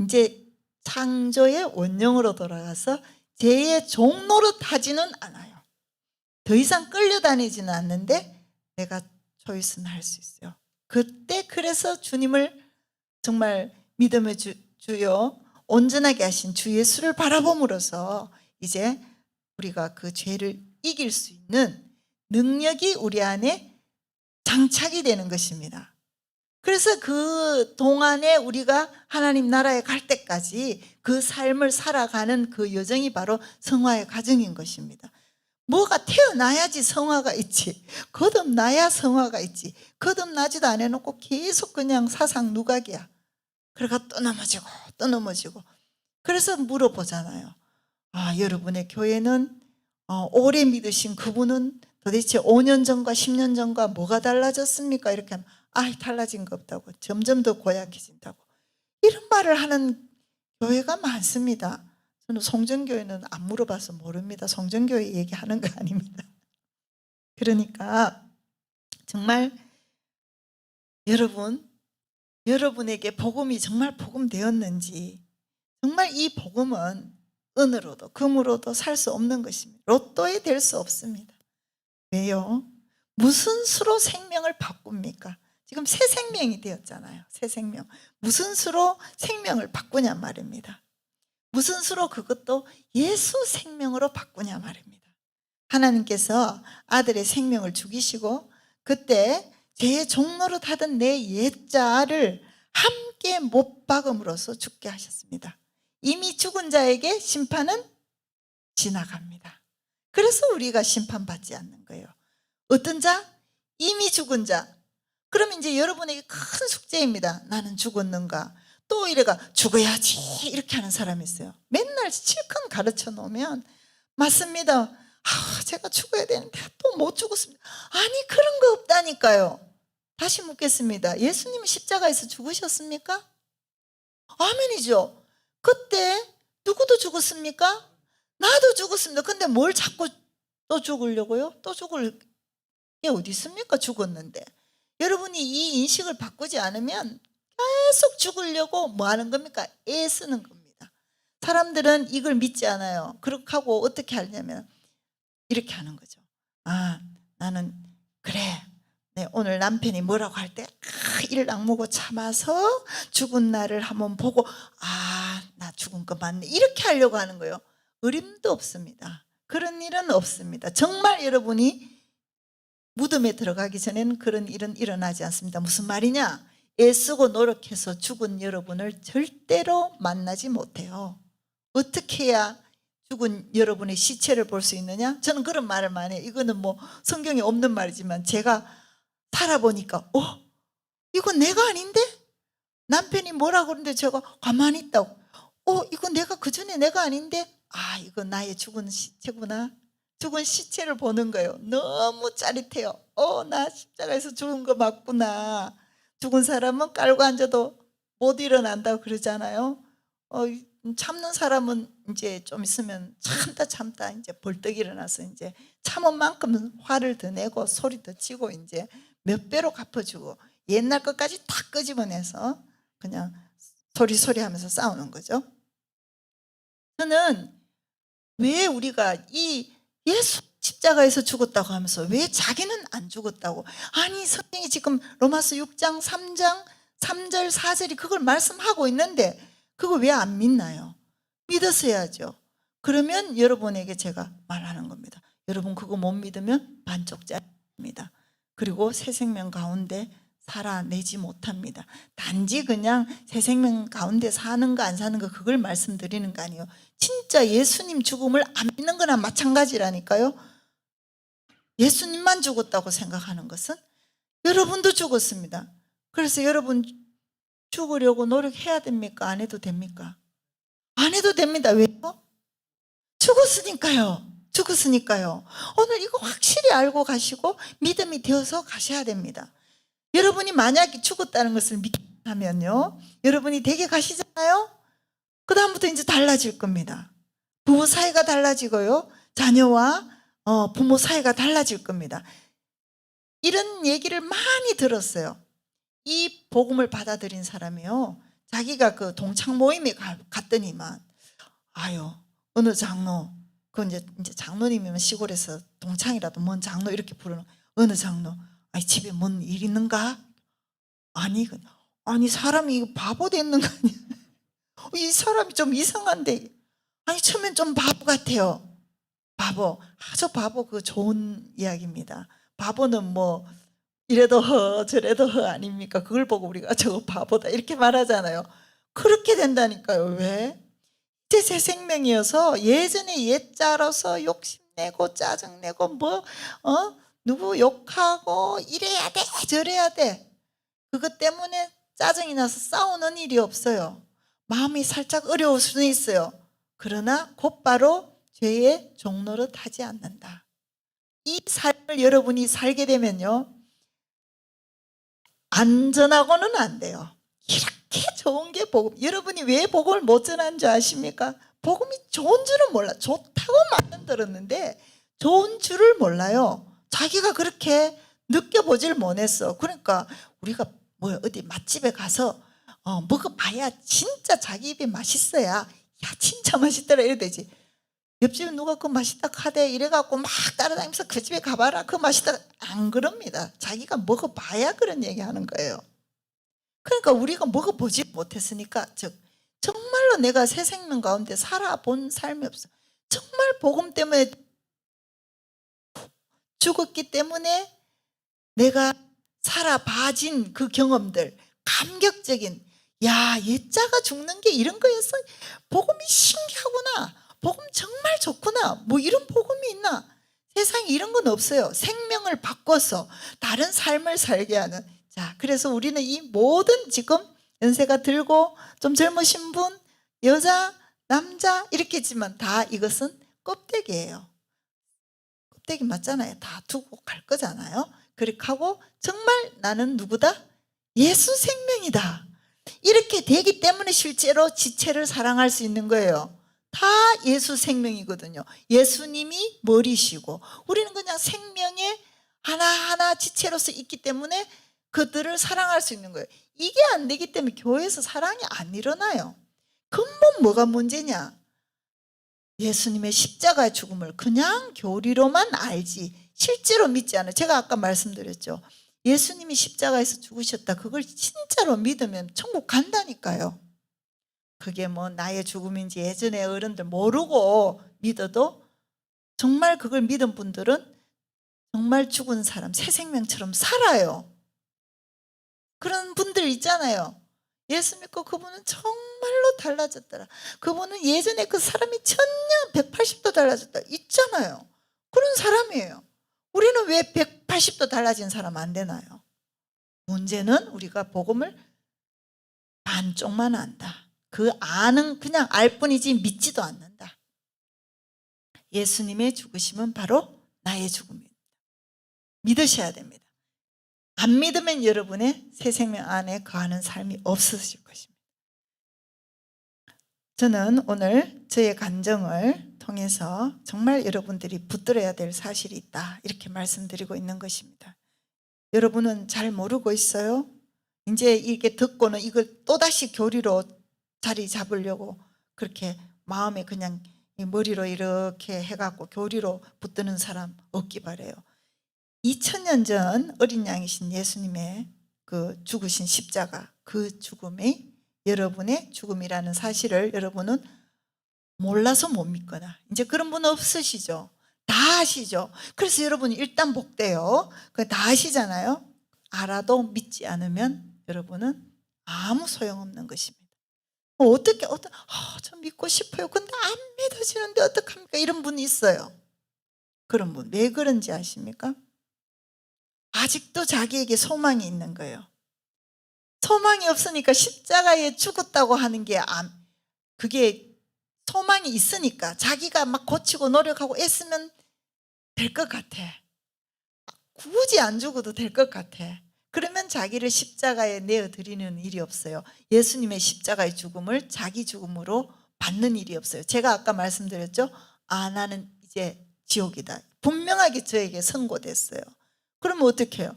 이제 창조의 원형으로 돌아가서 죄의 종노릇 하지는 않아요. 더 이상 끌려다니지는 않는데 내가 초이스는 할 수 있어요. 그때 그래서 주님을 정말 믿음의 주여 온전하게 하신 주 예수를 바라봄으로써 이제 우리가 그 죄를 이길 수 있는 능력이 우리 안에 장착이 되는 것입니다. 그래서 그 동안에 우리가 하나님 나라에 갈 때까지 그 삶을 살아가는 그 여정이 바로 성화의 과정인 것입니다. 뭐가 태어나야지 성화가 있지. 거듭나야 성화가 있지. 거듭나지도 안 해놓고 계속 그냥 사상 누각이야. 그러니까 또 넘어지고 그래서 물어보잖아요. 여러분의 교회는 오래 믿으신 그분은 도대체 5년 전과 10년 전과 뭐가 달라졌습니까? 이렇게 하면 달라진 거 없다고. 점점 더 고약해진다고. 이런 말을 하는 교회가 많습니다. 저는 성전교회는 안 물어봐서 모릅니다. 성전교회 얘기하는 거 아닙니다. 그러니까 정말 여러분에게 복음이 정말 복음 되었는지, 정말 이 복음은 은으로도 금으로도 살 수 없는 것입니다. 로또에 될 수 없습니다. 왜요? 무슨 수로 생명을 바꿉니까? 지금 새 생명이 되었잖아요. 새 생명. 무슨 수로 생명을 바꾸냐 말입니다. 무슨 수로 그것도 예수 생명으로 바꾸냐 말입니다. 하나님께서 아들의 생명을 죽이시고 그때 제 종노릇 하던 내 옛자를 함께 못 박음으로써 죽게 하셨습니다. 이미 죽은 자에게 심판은 지나갑니다. 그래서 우리가 심판받지 않는 거예요. 어떤 자? 이미 죽은 자. 그럼 이제 여러분에게 큰 숙제입니다. 나는 죽었는가? 또 이래가 죽어야지 이렇게 하는 사람이 있어요. 맨날 실컷 가르쳐 놓으면 맞습니다. 제가 죽어야 되는데 또 못 죽었습니다. 아니 그런 거 없다니까요. 다시 묻겠습니다. 예수님은 십자가에서 죽으셨습니까? 아멘이죠. 그때 누구도 죽었습니까? 나도 죽었습니다. 근데 뭘 자꾸 또 죽으려고요? 또 죽을 게 어디 있습니까? 죽었는데. 여러분이 이 인식을 바꾸지 않으면 계속 죽으려고 뭐 하는 겁니까? 애쓰는 겁니다. 사람들은 이걸 믿지 않아요. 그렇게 하고 어떻게 하냐면 이렇게 하는 거죠. 나는 그래. 네, 오늘 남편이 뭐라고 할 때 이를 악물고 참아서 죽은 날을 한번 보고 나 죽은 거 맞네. 이렇게 하려고 하는 거예요. 어림도 없습니다. 그런 일은 없습니다. 정말 여러분이 무덤에 들어가기 전에는 그런 일은 일어나지 않습니다. 무슨 말이냐? 애쓰고 노력해서 죽은 여러분을 절대로 만나지 못해요. 어떻게 해야 죽은 여러분의 시체를 볼 수 있느냐? 저는 그런 말을 많이 해요. 이거는 뭐 성경에 없는 말이지만 제가 살아보니까 이건 내가 아닌데? 남편이 뭐라 그러는데 제가 가만히 있다고 이거 내가 그전에 내가 아닌데? 이거 나의 죽은 시체구나. 죽은 시체를 보는 거예요. 너무 짜릿해요. 나 십자가에서 죽은 거 맞구나. 죽은 사람은 깔고 앉아도 못 일어난다고 그러잖아요. 참는 사람은 이제 좀 있으면 참다 이제 벌떡 일어나서 이제 참은 만큼 화를 더 내고 소리 더 치고 이제 몇 배로 갚아주고 옛날 것까지 다 끄집어내서 그냥 소리 하면서 싸우는 거죠. 저는 왜 우리가 이 예수 십자가에서 죽었다고 하면서 왜 자기는 안 죽었다고? 아니 성경이 지금 로마서 6장 3장 3절 4절이 그걸 말씀하고 있는데 그거 왜 안 믿나요? 믿었어야죠. 그러면 여러분에게 제가 말하는 겁니다. 여러분 그거 못 믿으면 반쪽짜리입니다. 그리고 새 생명 가운데 살아내지 못합니다. 단지 그냥 새 생명 가운데 사는 거 안 사는 거 그걸 말씀드리는 거 아니에요. 진짜 예수님 죽음을 안 믿는 거나 마찬가지라니까요. 예수님만 죽었다고 생각하는 것은 여러분도 죽었습니다. 그래서 여러분 죽으려고 노력해야 됩니까? 안 해도 됩니까? 안 해도 됩니다. 왜요? 죽었으니까요. 오늘 이거 확실히 알고 가시고 믿음이 되어서 가셔야 됩니다. 여러분이 만약에 죽었다는 것을 믿다면요, 여러분이 댁에 가시잖아요. 그 다음부터 이제 달라질 겁니다. 부부 사이가 달라지고요, 자녀와 부모 사이가 달라질 겁니다. 이런 얘기를 많이 들었어요. 이 복음을 받아들인 사람이요, 자기가 그 동창 모임에 갔더니만 어느 장로, 그건 이제 장로님이면 시골에서 동창이라도 뭔 장로 이렇게 부르는, 어느 장로, 집에 뭔 일 있는가? 아니 사람이 바보 됐는 거 아니야? 이 사람이 좀 이상한데. 처음엔 좀 바보 같아요. 바보, 아주 바보. 그 좋은 이야기입니다. 바보는 뭐 이래도 허 저래도 허 아닙니까? 그걸 보고 우리가 저거 바보다 이렇게 말하잖아요. 그렇게 된다니까요. 왜? 이제 새 생명이어서 예전에 옛자로서 욕심내고 짜증내고 누구 욕하고 이래야 돼 저래야 돼, 그것 때문에 짜증이 나서 싸우는 일이 없어요. 마음이 살짝 어려울 수는 있어요. 그러나 곧바로 죄의 종노릇 하지 않는다. 이 삶을 여러분이 살게 되면요, 안전하고는 안 돼요. 이렇게 좋은 게 복음. 여러분이 왜 복음을 못 전하는 줄 아십니까? 복음이 좋은 줄은 몰라. 좋다고 말은 들었는데 좋은 줄을 몰라요. 자기가 그렇게 느껴보질 못했어. 그러니까 우리가 어디 맛집에 가서 먹어봐야 진짜 자기 입에 맛있어야, 야 진짜 맛있더라 이래야 되지. 옆집에 누가 그 맛있다 하대 이래갖고 막 따라다니면서 그 집에 가봐라 그 맛있다, 안 그럽니다. 자기가 먹어봐야 그런 얘기하는 거예요. 그러니까 우리가 먹어보지 못했으니까, 즉 정말로 내가 새 생명 가운데 살아본 삶이 없어. 정말 복음 때문에 죽었기 때문에 내가 살아봐진 그 경험들, 감격적인, 야, 옛자가 죽는 게 이런 거였어? 복음이 신기하구나. 복음 정말 좋구나. 뭐 이런 복음이 있나? 세상에 이런 건 없어요. 생명을 바꿔서 다른 삶을 살게 하는. 자, 그래서 우리는 이 모든 지금 연세가 들고 좀 젊으신 분, 여자, 남자 이렇게 있지만 다 이것은 껍데기예요. 껍데기 맞잖아요. 다 두고 갈 거잖아요. 그렇게 하고 정말 나는 누구다? 예수 생명이다. 이렇게 되기 때문에 실제로 지체를 사랑할 수 있는 거예요. 다 예수 생명이거든요. 예수님이 머리시고 우리는 그냥 생명의 하나하나 지체로서 있기 때문에 그들을 사랑할 수 있는 거예요. 이게 안 되기 때문에 교회에서 사랑이 안 일어나요. 근본 뭐가 문제냐? 예수님의 십자가의 죽음을 그냥 교리로만 알지 실제로 믿지 않아요. 제가 아까 말씀드렸죠. 예수님이 십자가에서 죽으셨다. 그걸 진짜로 믿으면 천국 간다니까요. 그게 뭐 나의 죽음인지 예전에 어른들 모르고 믿어도 정말 그걸 믿은 분들은 정말 죽은 사람, 새 생명처럼 살아요. 그런 분들 있잖아요. 예수 믿고 그분은 정말로 달라졌더라. 그분은 예전에 그 사람이 1000년 180도 달라졌다. 있잖아요. 그런 사람이에요. 우리는 왜 180도 달라진 사람 안 되나요? 문제는 우리가 복음을 반쪽만 안다. 그 아는 그냥 알 뿐이지 믿지도 않는다. 예수님의 죽으심은 바로 나의 죽음입니다. 믿으셔야 됩니다. 안 믿으면 여러분의 새 생명 안에 거하는 삶이 없으실 것입니다. 저는 오늘 저의 간증을 통해서 정말 여러분들이 붙들어야 될 사실이 있다 이렇게 말씀드리고 있는 것입니다. 여러분은 잘 모르고 있어요. 이제 이게 듣고는 이걸 또다시 교리로 자리 잡으려고 그렇게 마음에 그냥 이 머리로 이렇게 해갖고 교리로 붙드는 사람 없기 바래요. 2000년 전 어린 양이신 예수님의 그 죽으신 십자가, 그 죽음이 여러분의 죽음이라는 사실을 여러분은 몰라서 못 믿거나 이제 그런 분 없으시죠? 다 아시죠? 그래서 여러분이 일단 복돼요. 다 아시잖아요. 알아도 믿지 않으면 여러분은 아무 소용없는 것입니다. 어떻게 저 믿고 싶어요. 근데 안 믿어지는데 어떡합니까? 이런 분이 있어요. 그런 분 왜 그런지 아십니까? 아직도 자기에게 소망이 있는 거예요. 소망이 없으니까 십자가에 죽었다고 하는 게 그게 소망이 있으니까 자기가 막 고치고 노력하고 애쓰면 될 것 같아. 굳이 안 죽어도 될 것 같아. 그러면 자기를 십자가에 내어드리는 일이 없어요. 예수님의 십자가의 죽음을 자기 죽음으로 받는 일이 없어요. 제가 아까 말씀드렸죠. 나는 이제 지옥이다. 분명하게 저에게 선고됐어요. 그러면 어떻게 해요?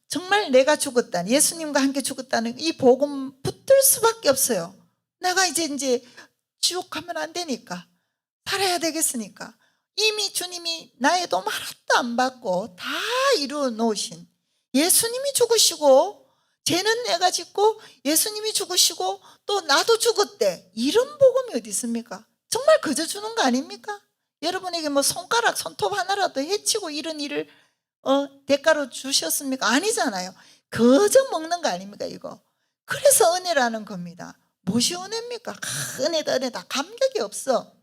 정말 내가 죽었다, 예수님과 함께 죽었다는 이 복음 붙들 수밖에 없어요. 내가 이제 지옥 가면 안 되니까 살아야 되겠으니까. 이미 주님이 나의 도움 하나도 안 받고 다 이루어 놓으신 예수님이 죽으시고 죄는 내가 짓고 예수님이 죽으시고 또 나도 죽었대. 이런 복음이 어디 있습니까? 정말 그저 주는 거 아닙니까? 여러분에게 뭐 손가락 손톱 하나라도 해치고 이런 일을 대가로 주셨습니까? 아니잖아요. 그저 먹는 거 아닙니까 이거? 그래서 은혜라는 겁니다. 무엇이 은혜입니까? 은혜다 감격이 없어.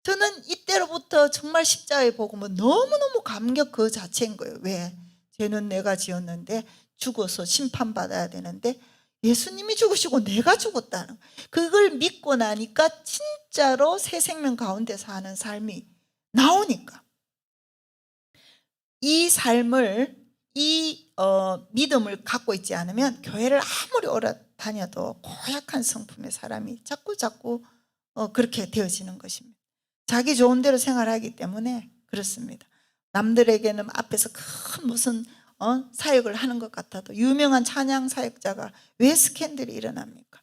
저는 이때로부터 정말 십자가의 복음은 너무너무 감격 그 자체인 거예요. 왜? 죄는 내가 지었는데 죽어서 심판받아야 되는데 예수님이 죽으시고 내가 죽었다는 그걸 믿고 나니까 진짜로 새 생명 가운데 사는 삶이 나오니까 이 삶을 이 믿음을 갖고 있지 않으면 교회를 아무리 오래 다녀도 고약한 성품의 사람이 자꾸 그렇게 되어지는 것입니다. 자기 좋은 대로 생활하기 때문에 그렇습니다. 남들에게는 앞에서 큰 무슨 사역을 하는 것 같아도 유명한 찬양 사역자가 왜 스캔들이 일어납니까?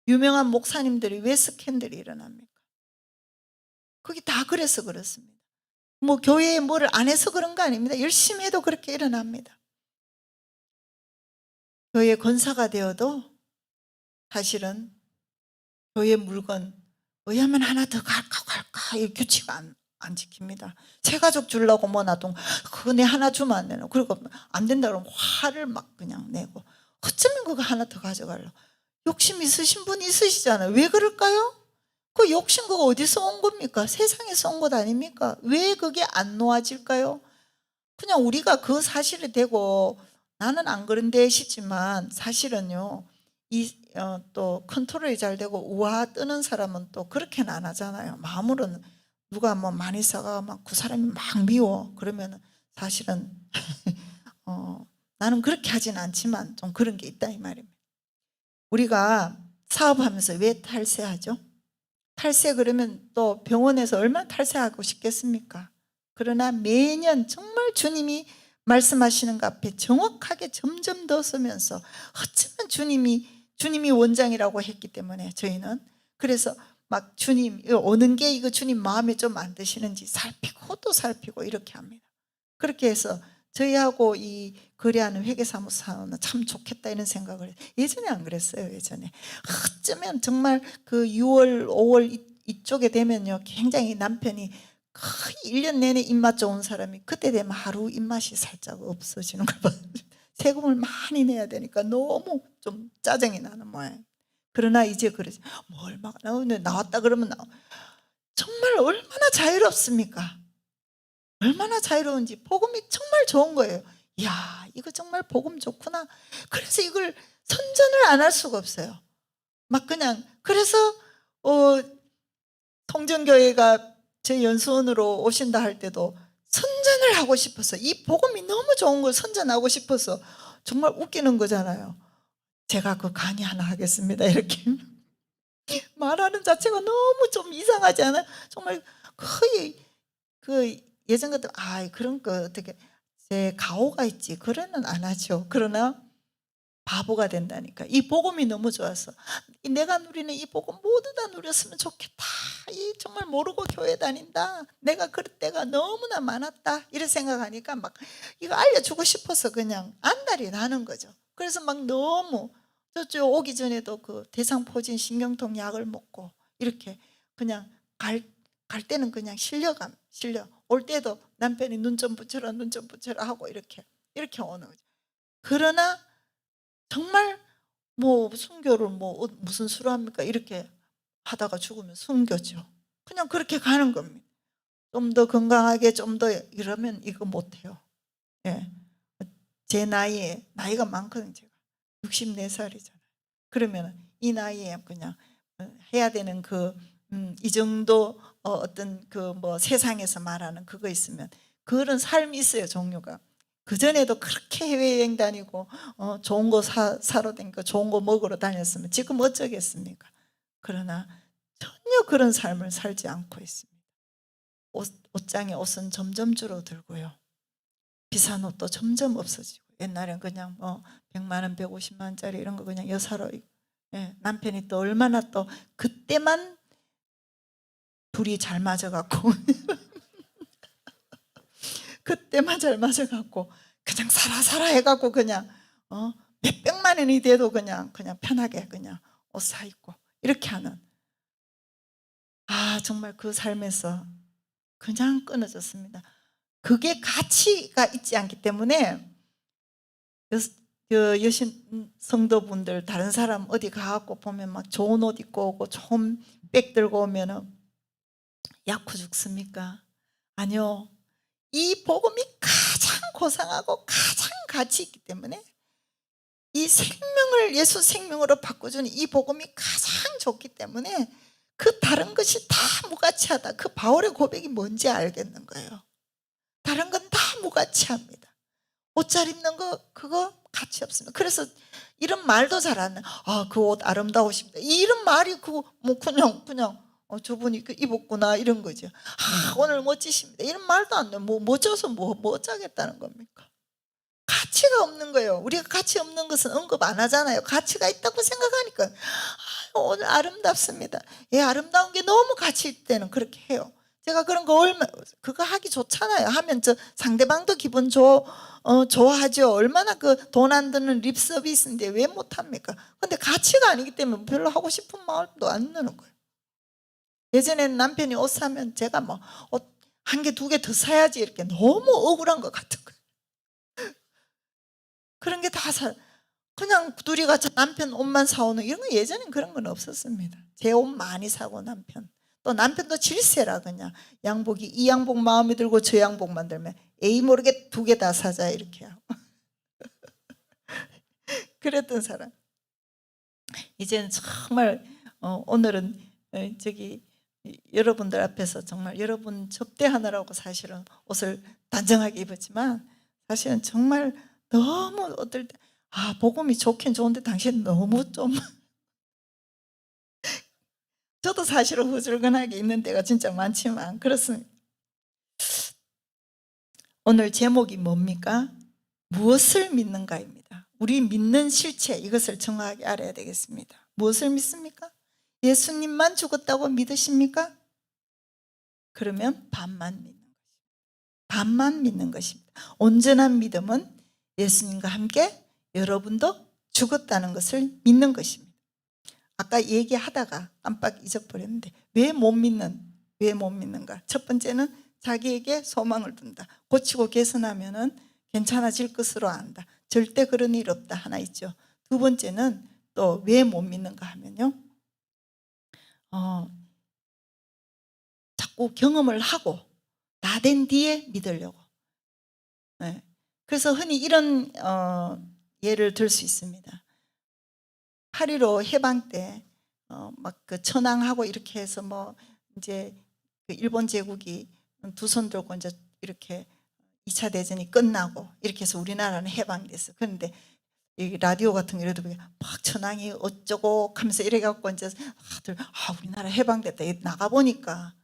유명한 목사님들이 왜 스캔들이 일어납니까? 그게 다 그래서 그렇습니다. 뭐 교회에 뭐를 안 해서 그런 거 아닙니다. 열심히 해도 그렇게 일어납니다. 교회 권사가 되어도 사실은 교회 물건 의하면 하나 더 갈까 이 규칙 안 지킵니다. 새 가족 주려고 뭐 놔둔 그거 내 하나 주면 안 되나. 그리고 안 된다 그러면 화를 막 그냥 내고 어쩌면 그거 하나 더 가져가려. 욕심 있으신 분이 있으시잖아요. 왜 그럴까요? 그 욕심 그거 어디서 온 겁니까? 세상에서 온 것 아닙니까? 왜 그게 안 놓아질까요? 그냥 우리가 그 사실이 되고 나는 안 그런데 싶지만 사실은요. 또 컨트롤이 잘 되고 우화 뜨는 사람은 또 그렇게는 안 하잖아요. 마음으로는 누가 뭐 많이 사가 막 그 사람이 막 미워 그러면 사실은 나는 그렇게 하진 않지만 좀 그런 게 있다 이 말입니다. 우리가 사업하면서 왜 탈세하죠? 탈세 그러면 또 병원에서 얼마나 탈세하고 싶겠습니까? 그러나 매년 정말 주님이 말씀하시는 것 앞에 정확하게 점점 더 서면서 어쩌면 주님이 원장이라고 했기 때문에 저희는 그래서 막 주님 오는 게 이거 주님 마음에 좀 안 드시는지 살피고 또 살피고 이렇게 합니다. 그렇게 해서 저희하고 이 거래하는 회계사무소는 참 좋겠다 이런 생각을 해요. 예전에 안 그랬어요. 예전에 어쩌면 정말 그 6월 5월 이쪽에 되면요 굉장히 남편이 거의 1년 내내 입맛 좋은 사람이 그때 되면 하루 입맛이 살짝 없어지는 걸 봐요. 세금을 많이 내야 되니까 너무 좀 짜증이 나는 모양. 그러나 이제 그러지 뭐 얼마가 나왔다 그러면 정말 얼마나 자유롭습니까? 얼마나 자유로운지 복음이 정말 좋은 거예요. 이야 이거 정말 복음 좋구나. 그래서 이걸 선전을 안 할 수가 없어요. 막 그냥 그래서 통전교회가 제 연수원으로 오신다 할 때도 선전을 하고 싶어서 이 복음이 너무 좋은 걸 선전하고 싶어서 정말 웃기는 거잖아요. 제가 그 강의 하나 하겠습니다 이렇게 말하는 자체가 너무 좀 이상하지 않아요? 정말 거의 그 예전 같은 그런 거 어떻게 제 가오가 있지 그래는 안 하죠. 그러나 바보가 된다니까. 이 복음이 너무 좋아서 내가 누리는 이 복음 모두 다 누렸으면 좋겠다. 이 정말 모르고 교회 다닌다. 내가 그럴 때가 너무나 많았다. 이런 생각하니까 막 이거 알려주고 싶어서 그냥 안달이 나는 거죠. 그래서 막 너무 저쪽 오기 전에도 그 대상포진 신경통 약을 먹고 이렇게 그냥 갈 때는 그냥 실려 올 때도 남편이 눈 좀 붙여라 하고 이렇게 오는 거죠. 그러나 정말 뭐 순교를 뭐 무슨 수로 합니까? 이렇게 하다가 죽으면 순교죠. 그냥 그렇게 가는 겁니다. 좀 더 건강하게 좀 더 이러면 이거 못해요. 예. 제 나이가 많거든요. 제가 64살이잖아요. 그러면 이 나이에 그냥 해야 되는 이 정도 어떤 그 뭐 세상에서 말하는 그거 있으면 그런 삶이 있어요. 종류가. 그전에도 그렇게 해외여행 다니고 좋은 거 사러 다니고 좋은 거 먹으러 다녔으면 지금 어쩌겠습니까? 그러나 전혀 그런 삶을 살지 않고 있습니다. 옷장에 옷은 점점 줄어들고요. 비싼 옷도 점점 없어지고 옛날엔 그냥 뭐 100만 원, 150만 원짜리 이런 거 그냥 여사로 예, 남편이 또 얼마나 또 그때만 둘이 잘 맞아갖고 그때만 잘 맞아갖고 그냥 살아 해갖고 그냥 몇백만 원이 돼도 그냥 편하게 그냥 옷 사 입고 이렇게 하는 정말 그 삶에서 그냥 끊어졌습니다. 그게 가치가 있지 않기 때문에 여신 성도분들 다른 사람 어디 가갖고 보면 막 좋은 옷 입고 오고 좋은 백 들고 오면은 약후 죽습니까? 아니요. 이 복음이 가장 고상하고 가장 가치 있기 때문에 이 생명을 예수 생명으로 바꿔주는 이 복음이 가장 좋기 때문에 그 다른 것이 다 무가치하다. 그 바울의 고백이 뭔지 알겠는 거예요. 다른 건 다 무가치합니다. 옷 잘 입는 거 그거 가치 없습니다. 그래서 이런 말도 잘 안 해. 그 옷 아름다우십니다. 이런 말이 그거 뭐 그냥 저분이 입었구나 이런 거죠. 오늘 멋지십니다. 이런 말도 안 돼. 뭐 멋져서 뭐 어쩌겠다는 겁니까? 가치가 없는 거예요. 우리가 가치 없는 것은 언급 안 하잖아요. 가치가 있다고 생각하니까 오늘 아름답습니다. 아름다운 게 너무 가치 있대는 그렇게 해요. 제가 그런 거 그거 하기 좋잖아요. 하면 저 상대방도 기분 좋아하죠. 얼마나 그 돈 안 드는 립 서비스인데 왜 못합니까? 근데 가치가 아니기 때문에 별로 하고 싶은 마음도 안 드는 거예요. 예전에는 남편이 옷 사면 제가 뭐 옷 한 개, 두 개 더 사야지 이렇게 너무 억울한 것 같은 거예요. 그런 게 다 그냥 둘이 같이 남편 옷만 사오는 이런 거 예전엔 그런 건 없었습니다. 제 옷 많이 사고 남편. 또 남편도 질세라 그냥 양복이 이 양복 마음에 들고 저 양복만 들면 에이 모르게 두 개 다 사자 이렇게 하고 그랬던 사람. 이제는 정말 오늘은 저기 여러분들 앞에서 정말 여러분 접대하느라고 사실은 옷을 단정하게 입었지만 사실은 정말 너무 어떨 때 복음이 좋긴 좋은데 당신 너무 좀 저도 사실은 후줄근하게 있는 때가 진짜 많지만 그렇습니다. 오늘 제목이 뭡니까? 무엇을 믿는가입니다. 우리 믿는 실체 이것을 정확하게 알아야 되겠습니다. 무엇을 믿습니까? 예수님만 죽었다고 믿으십니까? 그러면 반만 믿는 것입니다. 반만 믿는 것입니다. 온전한 믿음은 예수님과 함께 여러분도 죽었다는 것을 믿는 것입니다. 아까 얘기하다가 깜빡 잊어버렸는데 왜 못 믿는가? 첫 번째는 자기에게 소망을 둔다. 고치고 개선하면은 괜찮아질 것으로 안다. 절대 그런 일 없다. 하나 있죠. 두 번째는 또 왜 못 믿는가 하면요. 자꾸 경험을 하고 다 된 뒤에 믿으려고. 네. 그래서 흔히 이런 예를 들 수 있습니다. 8.15 해방 때 막 그 천황하고 이렇게 해서 뭐 이제 그 일본 제국이 두 손 들고 이제 이렇게 2차 대전이 끝나고 이렇게 해서 우리나라는 해방됐어. 그런데 이 라디오 같은 거 이래도 막 천황이 어쩌고 하면서 이래 갖고 이제 다들 우리나라 해방됐다. 나가 보니까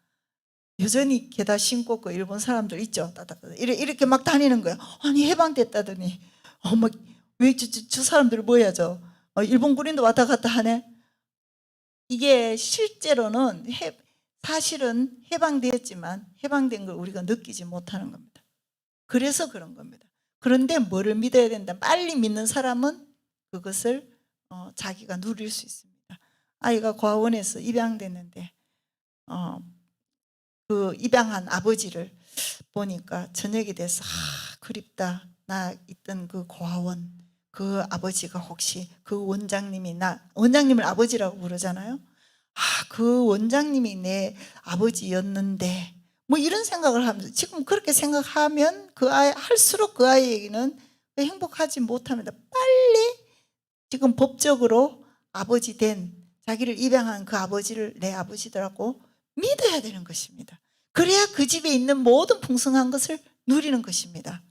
여전히 게다 신고 그 일본 사람들 있죠. 이렇게 막 다니는 거예요. 아니 해방됐다더니 왜 저 사람들 뭐야 저 일본 군인도 왔다 갔다 하네. 이게 실제로는 사실은 해방되었지만 해방된 걸 우리가 느끼지 못하는 겁니다. 그래서 그런 겁니다. 그런데 뭐를 믿어야 된다? 빨리 믿는 사람은 그것을 자기가 누릴 수 있습니다. 아이가 고아원에서 입양됐는데 그 입양한 아버지를 보니까 저녁이 돼서 그립다. 나 있던 그 고아원 그 아버지가 혹시 그 원장님이 원장님을 아버지라고 부르잖아요. 그 원장님이 내 아버지였는데 뭐 이런 생각을 하면서 지금 그렇게 생각하면 그 아이 할수록 그 아이에게는 행복하지 못합니다. 빨리 지금 법적으로 아버지 된 자기를 입양한 그 아버지를 내 아버지더라고 믿어야 되는 것입니다. 그래야 그 집에 있는 모든 풍성한 것을 누리는 것입니다.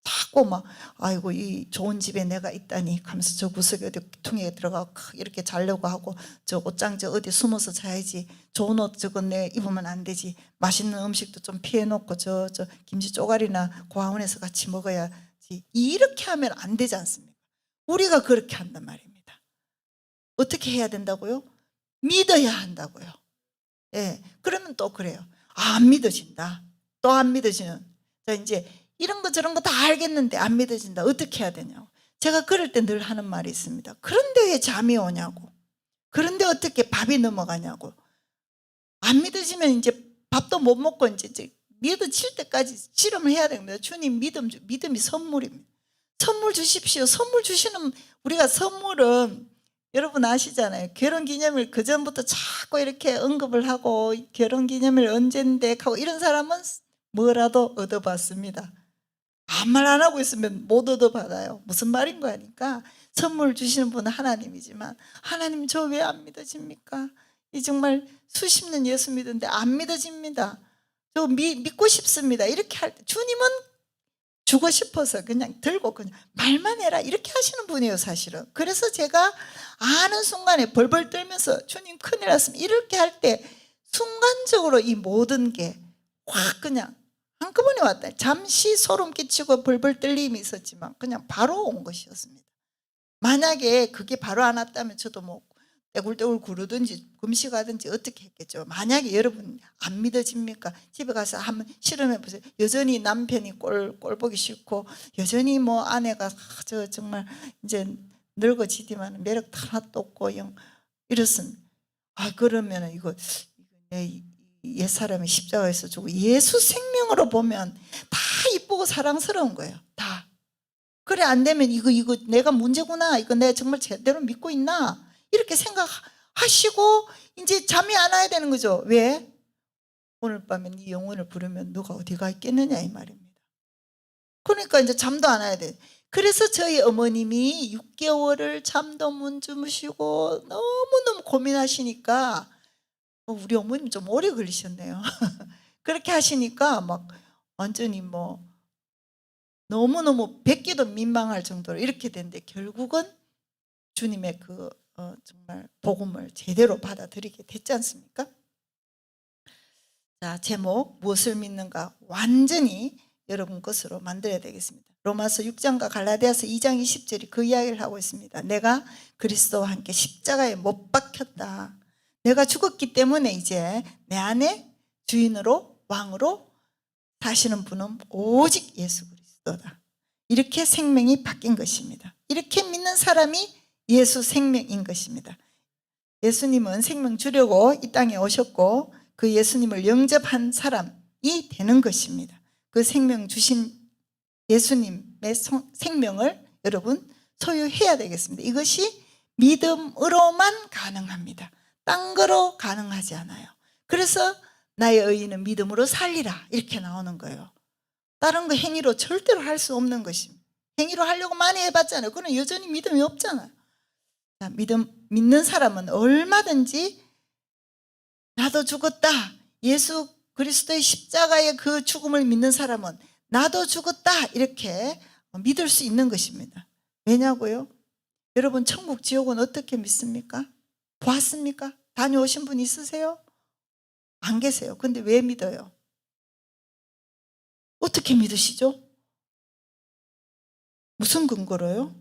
자꾸 막 아이고 이 좋은 집에 내가 있다니 하면서 저 구석에 어디 통에 들어가 이렇게 자려고 하고 저 옷장 저 어디 숨어서 자야지 좋은 옷 저건 내 입으면 안 되지 맛있는 음식도 좀 피해놓고 저 김치 쪼가리나 고아원에서 같이 먹어야지 이렇게 하면 안 되지 않습니까? 우리가 그렇게 한단 말입니다. 어떻게 해야 된다고요? 믿어야 한다고요. 예, 그러면 또 그래요. 안 믿어진다. 또 안 믿어지는. 자 이제 이런 거 저런 거 다 알겠는데 안 믿어진다. 어떻게 해야 되냐고. 제가 그럴 때 늘 하는 말이 있습니다. 그런데 왜 잠이 오냐고. 그런데 어떻게 밥이 넘어가냐고. 안 믿어지면 이제 밥도 못 먹고 이제 믿어질 때까지 실험을 해야 됩니다. 주님 믿음이 선물입니다. 선물 주십시오. 선물 주시는 우리가 선물은 여러분 아시잖아요. 결혼기념일 그전부터 자꾸 이렇게 언급을 하고 결혼기념일 언젠데 하고 이런 사람은 뭐라도 얻어봤습니다. 아무 말 안 하고 있으면 못 얻어받아요. 무슨 말인 거 아니까 선물 주시는 분은 하나님이지만 하나님 저 왜 안 믿어집니까? 이 정말 수십 년 예수 믿는데 안 믿어집니다. 저 믿고 싶습니다. 이렇게 할 때 주님은 주고 싶어서 그냥 들고 그냥 말만 해라 이렇게 하시는 분이에요 사실은. 그래서 제가 아는 순간에 벌벌 떨면서 주님 큰일 났으면 이렇게 할 때 순간적으로 이 모든 게 확 그냥 한꺼번에 왔다. 잠시 소름 끼치고 벌벌 떨림이 있었지만 그냥 바로 온 것이었습니다. 만약에 그게 바로 안 왔다면 저도 뭐 떼굴떼굴 구르든지 금식하든지 어떻게 했겠죠. 만약에 여러분 안 믿어집니까? 집에 가서 한번 실험해 보세요. 여전히 남편이 꼴 보기 싫고 여전히 뭐 아내가 저 정말 이제 늙어지지만 매력 하나도 없고 이렇습니다. 그러면 이거 옛사람이 십자가에서 주고 예수 생명 성경으로 보면 다 이쁘고 사랑스러운 거예요. 다. 그래 안 되면 이거 내가 문제구나. 이거 내가 정말 제대로 믿고 있나? 이렇게 생각하시고 이제 잠이 안 와야 되는 거죠. 왜? 오늘 밤에 네 영혼을 부르면 너가 어디가 있겠느냐 이 말입니다. 그러니까 이제 잠도 안 와야 돼. 그래서 저희 어머님이 6개월을 잠도 못 주무시고 너무너무 고민하시니까 우리 어머님 좀 오래 걸리셨네요. 그렇게 하시니까 막 완전히 뭐 너무너무 뵙기도 민망할 정도로 이렇게 됐는데 결국은 주님의 그 정말 복음을 제대로 받아들이게 됐지 않습니까? 자, 제목 무엇을 믿는가 완전히 여러분 것으로 만들어야 되겠습니다. 로마서 6장과 갈라디아서 2장 20절이 그 이야기를 하고 있습니다. 내가 그리스도와 함께 십자가에 못 박혔다. 내가 죽었기 때문에 이제 내 안에 주인으로 왕으로 사시는 분은 오직 예수 그리스도다. 이렇게 생명이 바뀐 것입니다. 이렇게 믿는 사람이 예수 생명인 것입니다. 예수님은 생명 주려고 이 땅에 오셨고 그 예수님을 영접한 사람이 되는 것입니다. 그 생명 주신 예수님의 생명을 여러분 소유해야 되겠습니다. 이것이 믿음으로만 가능합니다. 딴 거로 가능하지 않아요. 그래서 나의 의인은 믿음으로 살리라 이렇게 나오는 거예요. 다른 거 행위로 절대로 할 수 없는 것입니다. 행위로 하려고 많이 해봤잖아요. 그건 여전히 믿음이 없잖아요. 자, 믿는 사람은 얼마든지 나도 죽었다. 예수 그리스도의 십자가의 그 죽음을 믿는 사람은 나도 죽었다 이렇게 믿을 수 있는 것입니다. 왜냐고요? 여러분 천국 지옥은 어떻게 믿습니까? 보았습니까? 다녀오신 분 있으세요? 안 계세요. 근데 왜 믿어요? 어떻게 믿으시죠? 무슨 근거로요?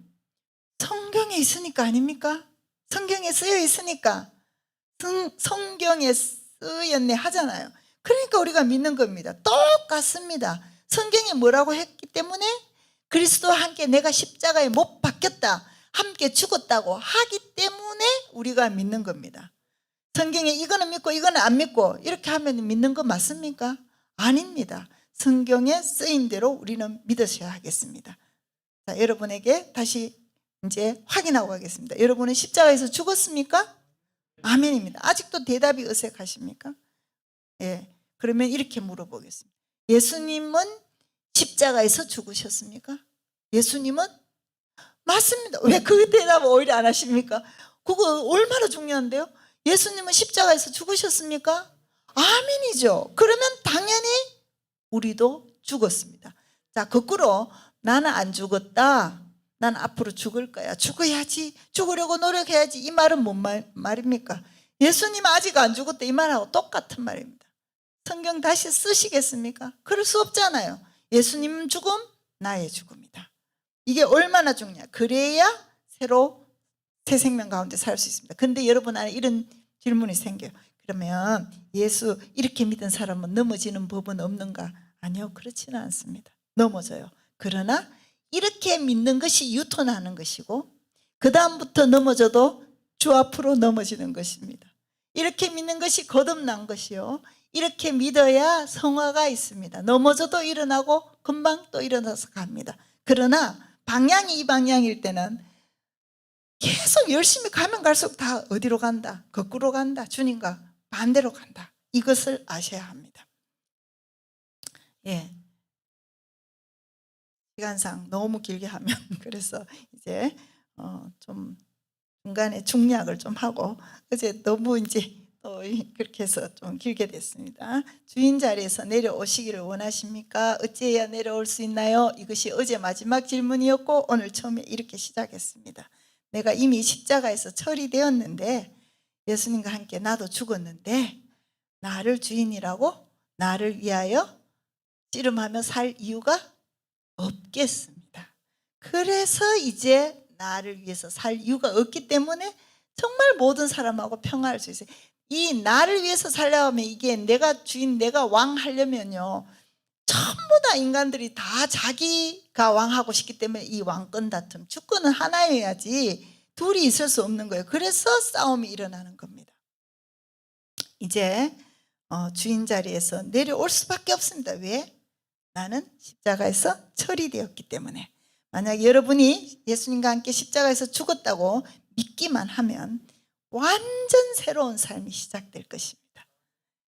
성경에 있으니까 아닙니까? 성경에 쓰여 있으니까. 성경에 쓰였네 하잖아요. 그러니까 우리가 믿는 겁니다. 똑같습니다. 성경에 뭐라고 했기 때문에 그리스도와 함께 내가 십자가에 못 박혔다, 함께 죽었다고 하기 때문에 우리가 믿는 겁니다. 성경에 이거는 믿고 이거는 안 믿고 이렇게 하면 믿는 거 맞습니까? 아닙니다. 성경에 쓰인 대로 우리는 믿으셔야 하겠습니다. 자, 여러분에게 다시 이제 확인하고 가겠습니다. 여러분은 십자가에서 죽었습니까? 아멘입니다. 아직도 대답이 어색하십니까? 예. 그러면 이렇게 물어보겠습니다. 예수님은 십자가에서 죽으셨습니까? 예수님은? 맞습니다. 왜 그 대답을 오히려 안 하십니까? 그거 얼마나 중요한데요? 예수님은 십자가에서 죽으셨습니까? 아멘이죠. 그러면 당연히 우리도 죽었습니다. 자, 거꾸로 나는 안 죽었다. 난 앞으로 죽을 거야. 죽어야지. 죽으려고 노력해야지. 이 말은 뭔 말입니까? 예수님 아직 안 죽었다. 이 말하고 똑같은 말입니다. 성경 다시 쓰시겠습니까? 그럴 수 없잖아요. 예수님 죽음, 나의 죽음이다. 이게 얼마나 중요해. 그래야 새로 새 생명 가운데 살 수 있습니다. 근데 여러분 안에 이런 질문이 생겨요. 그러면 예수 이렇게 믿은 사람은 넘어지는 법은 없는가? 아니요, 그렇지는 않습니다. 넘어져요. 그러나 이렇게 믿는 것이 유턴하는 것이고 그 다음부터 넘어져도 주 앞으로 넘어지는 것입니다. 이렇게 믿는 것이 거듭난 것이요, 이렇게 믿어야 성화가 있습니다. 넘어져도 일어나고 금방 또 일어나서 갑니다. 그러나 방향이 이 방향일 때는 계속 열심히 가면 갈수록 다 어디로 간다? 거꾸로 간다. 주님과 반대로 간다. 이것을 아셔야 합니다. 예. 시간상 너무 길게 하면 그래서 이제 좀 중간에 중략을 좀 하고 어제 너무 이제 또 그렇게 해서 좀 길게 됐습니다. 주인 자리에서 내려오시기를 원하십니까? 어찌해야 내려올 수 있나요? 이것이 어제 마지막 질문이었고 오늘 처음에 이렇게 시작했습니다. 내가 이미 십자가에서 처리되었는데 예수님과 함께 나도 죽었는데 나를 주인이라고 나를 위하여 씨름하며 살 이유가 없겠습니다. 그래서 이제 나를 위해서 살 이유가 없기 때문에 정말 모든 사람하고 평화할 수 있어요. 이 나를 위해서 살려면 이게 내가 주인 내가 왕 하려면요 전부 다 인간들이 다 자기가 왕하고 싶기 때문에 이 왕권 다툼, 주권은 하나여야지 둘이 있을 수 없는 거예요. 그래서 싸움이 일어나는 겁니다. 이제 주인 자리에서 내려올 수밖에 없습니다. 왜? 나는 십자가에서 처리되었기 때문에 만약 여러분이 예수님과 함께 십자가에서 죽었다고 믿기만 하면 완전 새로운 삶이 시작될 것입니다.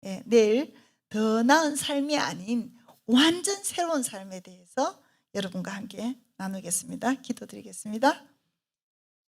예, 내일 더 나은 삶이 아닌 완전 새로운 삶에 대해서 여러분과 함께 나누겠습니다. 기도드리겠습니다.